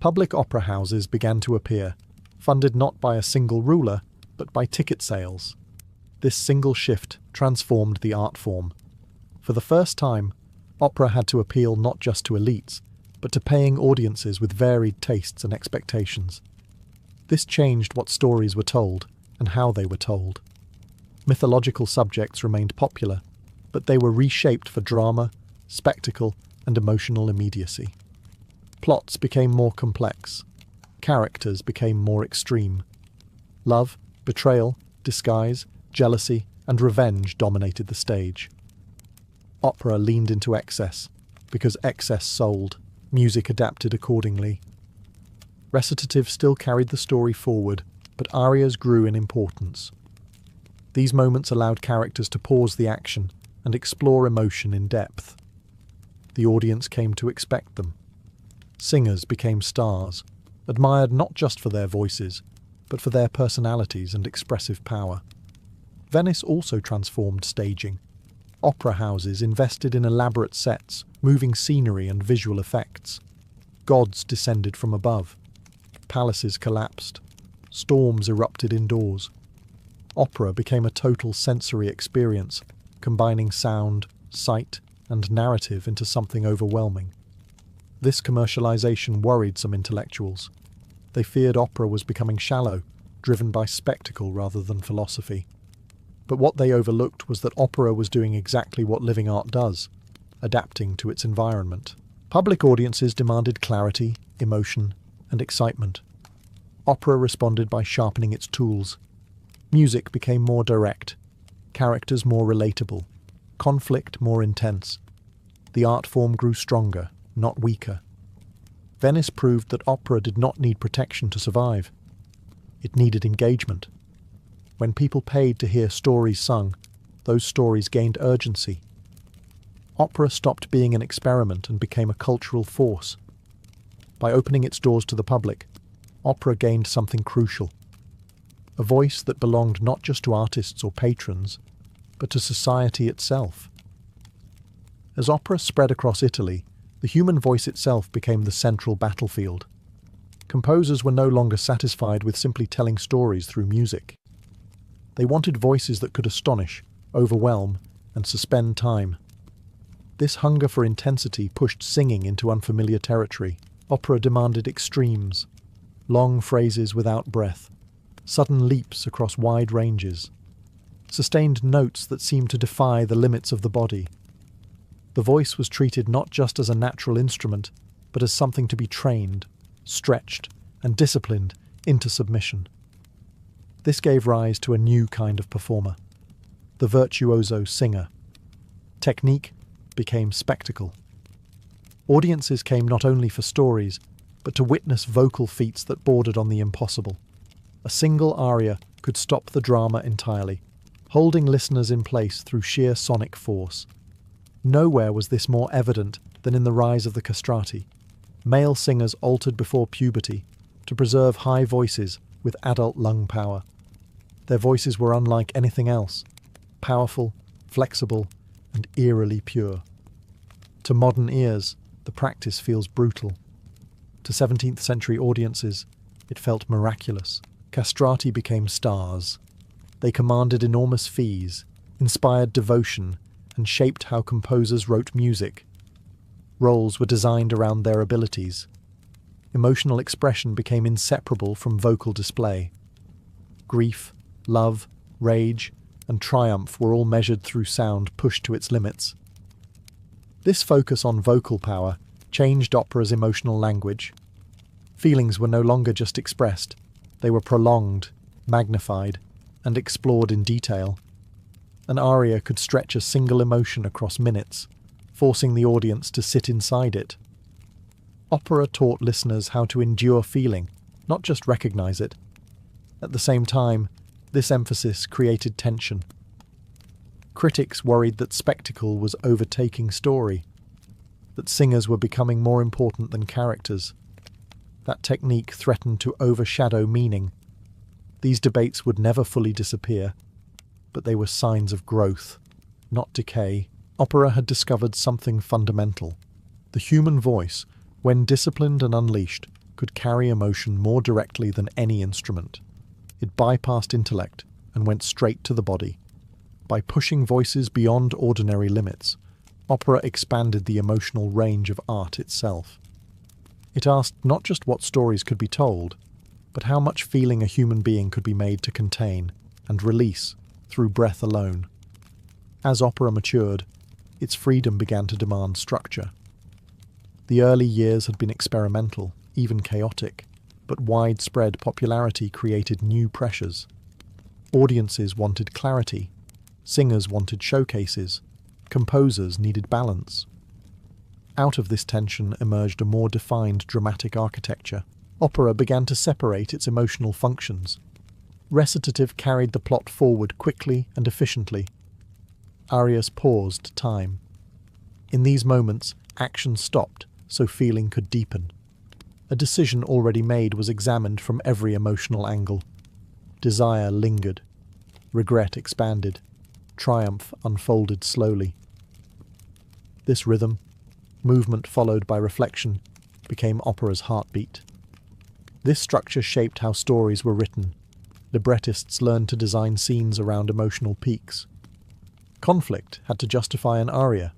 Public opera houses began to appear, funded not by a single ruler, but by ticket sales. This single shift transformed the art form. For the first time, opera had to appeal not just to elites, but to paying audiences with varied tastes and expectations. This changed what stories were told and how they were told. Mythological subjects remained popular, but they were reshaped for drama, spectacle, and emotional immediacy. Plots became more complex. Characters became more extreme. Love, betrayal, disguise, jealousy, and revenge dominated the stage. Opera leaned into excess, because excess sold. Music adapted accordingly. Recitative still carried the story forward, but arias grew in importance. These moments allowed characters to pause the action and explore emotion in depth. The audience came to expect them. Singers became stars, admired not just for their voices, but for their personalities and expressive power. Venice also transformed staging. Opera houses invested in elaborate sets, moving scenery and visual effects. Gods descended from above. Palaces collapsed. Storms erupted indoors. Opera became a total sensory experience, combining sound, sight, and narrative into something overwhelming. This commercialization worried some intellectuals. They feared opera was becoming shallow, driven by spectacle rather than philosophy. But what they overlooked was that opera was doing exactly what living art does, adapting to its environment. Public audiences demanded clarity, emotion, and excitement. Opera responded by sharpening its tools. Music became more direct, characters more relatable, conflict more intense. The art form grew stronger, not weaker. Venice proved that opera did not need protection to survive. It needed engagement. When people paid to hear stories sung, those stories gained urgency. Opera stopped being an experiment and became a cultural force. By opening its doors to the public, opera gained something crucial. A voice that belonged not just to artists or patrons, but to society itself. As opera spread across Italy, the human voice itself became the central battlefield. Composers were no longer satisfied with simply telling stories through music. They wanted voices that could astonish, overwhelm, and suspend time. This hunger for intensity pushed singing into unfamiliar territory. Opera demanded extremes, long phrases without breath, sudden leaps across wide ranges, sustained notes that seemed to defy the limits of the body. The voice was treated not just as a natural instrument, but as something to be trained, stretched, and disciplined into submission. This gave rise to a new kind of performer, the virtuoso singer. Technique became spectacle. Audiences came not only for stories, but to witness vocal feats that bordered on the impossible. A single aria could stop the drama entirely, holding listeners in place through sheer sonic force. Nowhere was this more evident than in the rise of the castrati. Male singers altered before puberty to preserve high voices with adult lung power. Their voices were unlike anything else, powerful, flexible, and eerily pure. To modern ears, the practice feels brutal. To 17th century audiences, it felt miraculous. Castrati became stars. They commanded enormous fees, inspired devotion, and shaped how composers wrote music. Roles were designed around their abilities. Emotional expression became inseparable from vocal display. Grief, love, rage, and triumph were all measured through sound pushed to its limits. This focus on vocal power changed opera's emotional language. Feelings were no longer just expressed, they were prolonged, magnified, and explored in detail. An aria could stretch a single emotion across minutes, forcing the audience to sit inside it. Opera taught listeners how to endure feeling, not just recognize it. At the same time, this emphasis created tension. Critics worried that spectacle was overtaking story, that singers were becoming more important than characters. That technique threatened to overshadow meaning. These debates would never fully disappear, but they were signs of growth, not decay. Opera had discovered something fundamental. The human voice, when disciplined and unleashed, could carry emotion more directly than any instrument. It bypassed intellect and went straight to the body. By pushing voices beyond ordinary limits, opera expanded the emotional range of art itself. It asked not just what stories could be told, but how much feeling a human being could be made to contain and release through breath alone. As opera matured, its freedom began to demand structure. The early years had been experimental, even chaotic, but widespread popularity created new pressures. Audiences wanted clarity, singers wanted showcases, composers needed balance. Out of this tension emerged a more defined dramatic architecture. Opera began to separate its emotional functions. Recitative carried the plot forward quickly and efficiently. Arias paused time. In these moments, action stopped so feeling could deepen. A decision already made was examined from every emotional angle. Desire lingered. Regret expanded. Triumph unfolded slowly. This rhythm, movement followed by reflection, became opera's heartbeat. This structure shaped how stories were written. Librettists learned to design scenes around emotional peaks. Conflict had to justify an aria.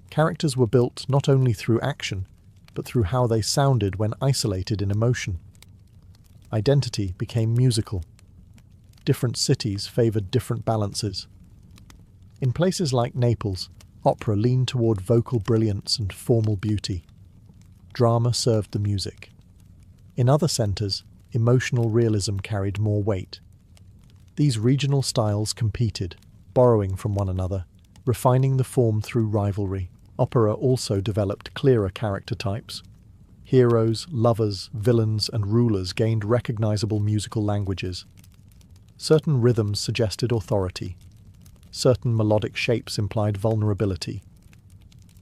Characters were built not only through action, but through how they sounded when isolated in emotion. Identity became musical. Different cities favoured different balances. In places like Naples, opera leaned toward vocal brilliance and formal beauty. Drama served the music. In other centres, emotional realism carried more weight. These regional styles competed, borrowing from one another, refining the form through rivalry. Opera also developed clearer character types. Heroes, lovers, villains, and rulers gained recognizable musical languages. Certain rhythms suggested authority. Certain melodic shapes implied vulnerability.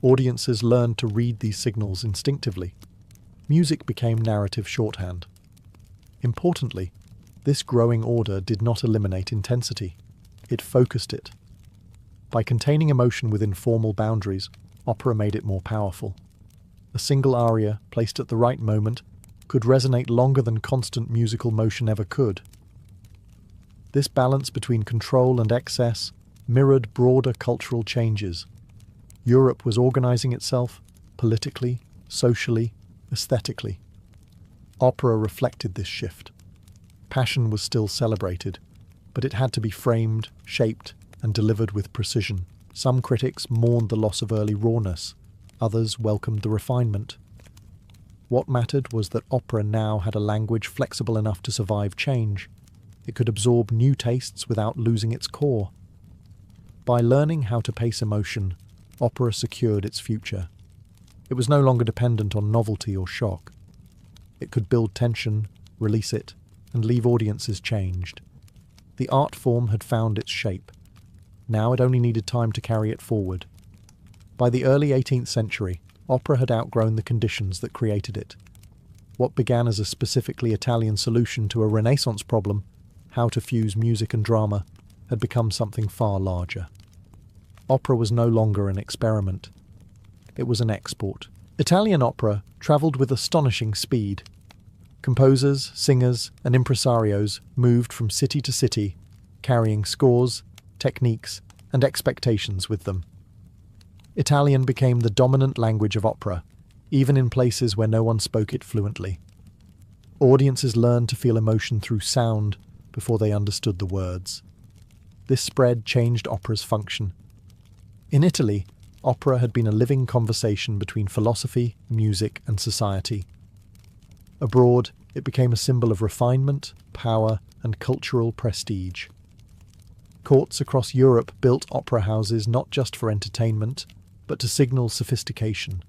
Audiences learned to read these signals instinctively. Music became narrative shorthand. Importantly, this growing order did not eliminate intensity. It focused it. By containing emotion within formal boundaries, opera made it more powerful. A single aria, placed at the right moment, could resonate longer than constant musical motion ever could. This balance between control and excess mirrored broader cultural changes. Europe was organizing itself, politically, socially, aesthetically. Opera reflected this shift. Passion was still celebrated, but it had to be framed, shaped, and delivered with precision. Some critics mourned the loss of early rawness, others welcomed the refinement. What mattered was that opera now had a language flexible enough to survive change. It could absorb new tastes without losing its core. By learning how to pace emotion, opera secured its future. It was no longer dependent on novelty or shock. It could build tension, release it, and leave audiences changed. The art form had found its shape. Now it only needed time to carry it forward. By the early 18th century, opera had outgrown the conditions that created it. What began as a specifically Italian solution to a Renaissance problem, how to fuse music and drama, had become something far larger. Opera was no longer an experiment. It was an export. Italian opera travelled with astonishing speed. Composers, singers, and impresarios moved from city to city, carrying scores, techniques, and expectations with them. Italian became the dominant language of opera, even in places where no one spoke it fluently. Audiences learned to feel emotion through sound before they understood the words. This spread changed opera's function. In Italy, opera had been a living conversation between philosophy, music, and society. Abroad, it became a symbol of refinement, power, and cultural prestige. Courts across Europe built opera houses not just for entertainment, but to signal sophistication.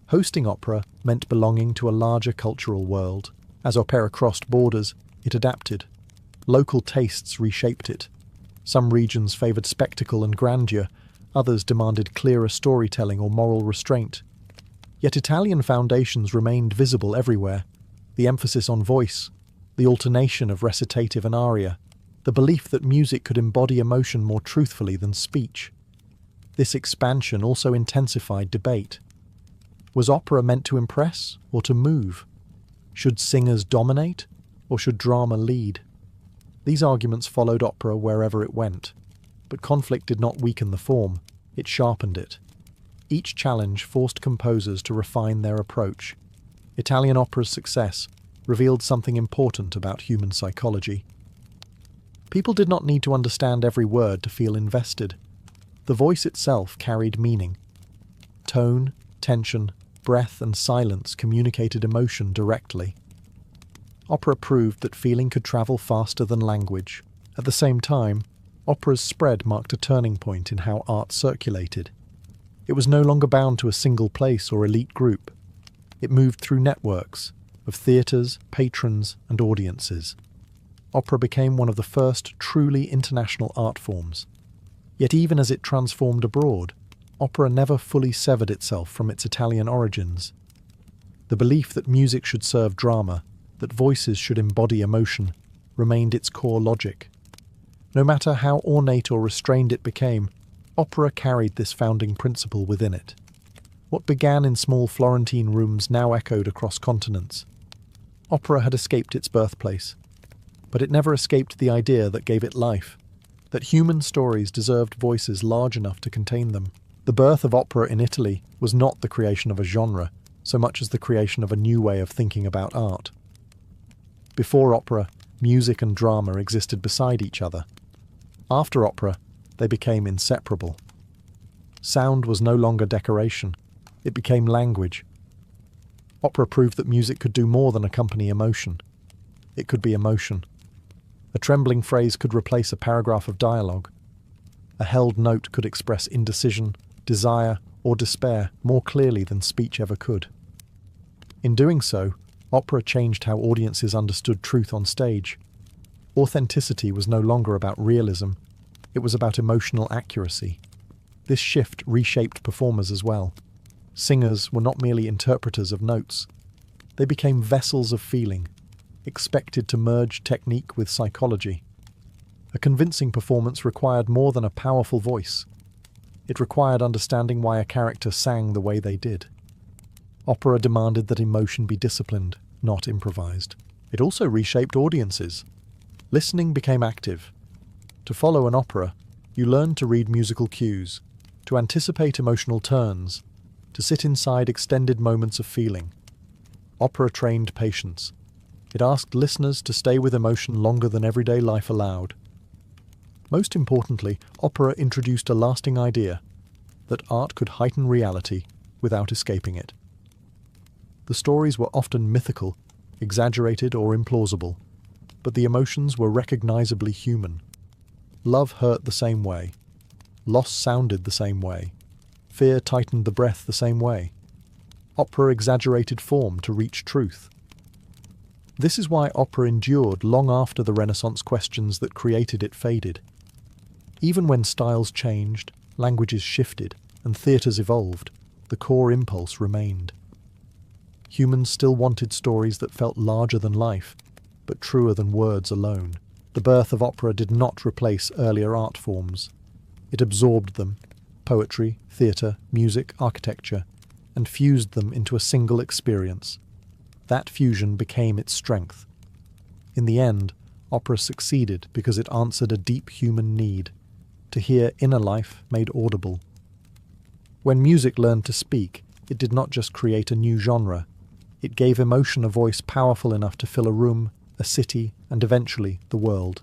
Hosting opera meant belonging to a larger cultural world. As opera crossed borders, it adapted. Local tastes reshaped it. Some regions favoured spectacle and grandeur, others demanded clearer storytelling or moral restraint. Yet Italian foundations remained visible everywhere. The emphasis on voice, the alternation of recitative and aria, the belief that music could embody emotion more truthfully than speech. This expansion also intensified debate. Was opera meant to impress or to move? Should singers dominate or should drama lead? These arguments followed opera wherever it went, but conflict did not weaken the form, it sharpened it. Each challenge forced composers to refine their approach. Italian opera's success revealed something important about human psychology. People did not need to understand every word to feel invested. The voice itself carried meaning. Tone, tension, breath, and silence communicated emotion directly. Opera proved that feeling could travel faster than language. At the same time, opera's spread marked a turning point in how art circulated. It was no longer bound to a single place or elite group. It moved through networks of theatres, patrons, and audiences. Opera became one of the first truly international art forms. Yet even as it transformed abroad, opera never fully severed itself from its Italian origins. The belief that music should serve drama, that voices should embody emotion, remained its core logic. No matter how ornate or restrained it became, opera carried this founding principle within it. What began in small Florentine rooms now echoed across continents. Opera had escaped its birthplace, but it never escaped the idea that gave it life, that human stories deserved voices large enough to contain them. The birth of opera in Italy was not the creation of a genre, so much as the creation of a new way of thinking about art. Before opera, music and drama existed beside each other. After opera, they became inseparable. Sound was no longer decoration, it became language. Opera proved that music could do more than accompany emotion. It could be emotion. A trembling phrase could replace a paragraph of dialogue. A held note could express indecision, desire, or despair more clearly than speech ever could. In doing so, opera changed how audiences understood truth on stage. Authenticity was no longer about realism, it was about emotional accuracy. This shift reshaped performers as well. Singers were not merely interpreters of notes. They became vessels of feeling, expected to merge technique with psychology. A convincing performance required more than a powerful voice. It required understanding why a character sang the way they did. Opera demanded that emotion be disciplined, not improvised. It also reshaped audiences. Listening became active. To follow an opera, you learned to read musical cues, to anticipate emotional turns, to sit inside extended moments of feeling. Opera trained patience. It asked listeners to stay with emotion longer than everyday life allowed. Most importantly, opera introduced a lasting idea, that art could heighten reality without escaping it. The stories were often mythical, exaggerated or implausible, but the emotions were recognizably human. Love hurt the same way. Loss sounded the same way. Fear tightened the breath the same way. Opera exaggerated form to reach truth. This is why opera endured long after the Renaissance questions that created it faded. Even when styles changed, languages shifted, and theatres evolved, the core impulse remained. Humans still wanted stories that felt larger than life, but truer than words alone. The birth of opera did not replace earlier art forms. It absorbed them, poetry, theatre, music, architecture, and fused them into a single experience. That fusion became its strength. In the end, opera succeeded because it answered a deep human need, to hear inner life made audible. When music learned to speak, it did not just create a new genre. It gave emotion a voice powerful enough to fill a room, a city, and eventually the world.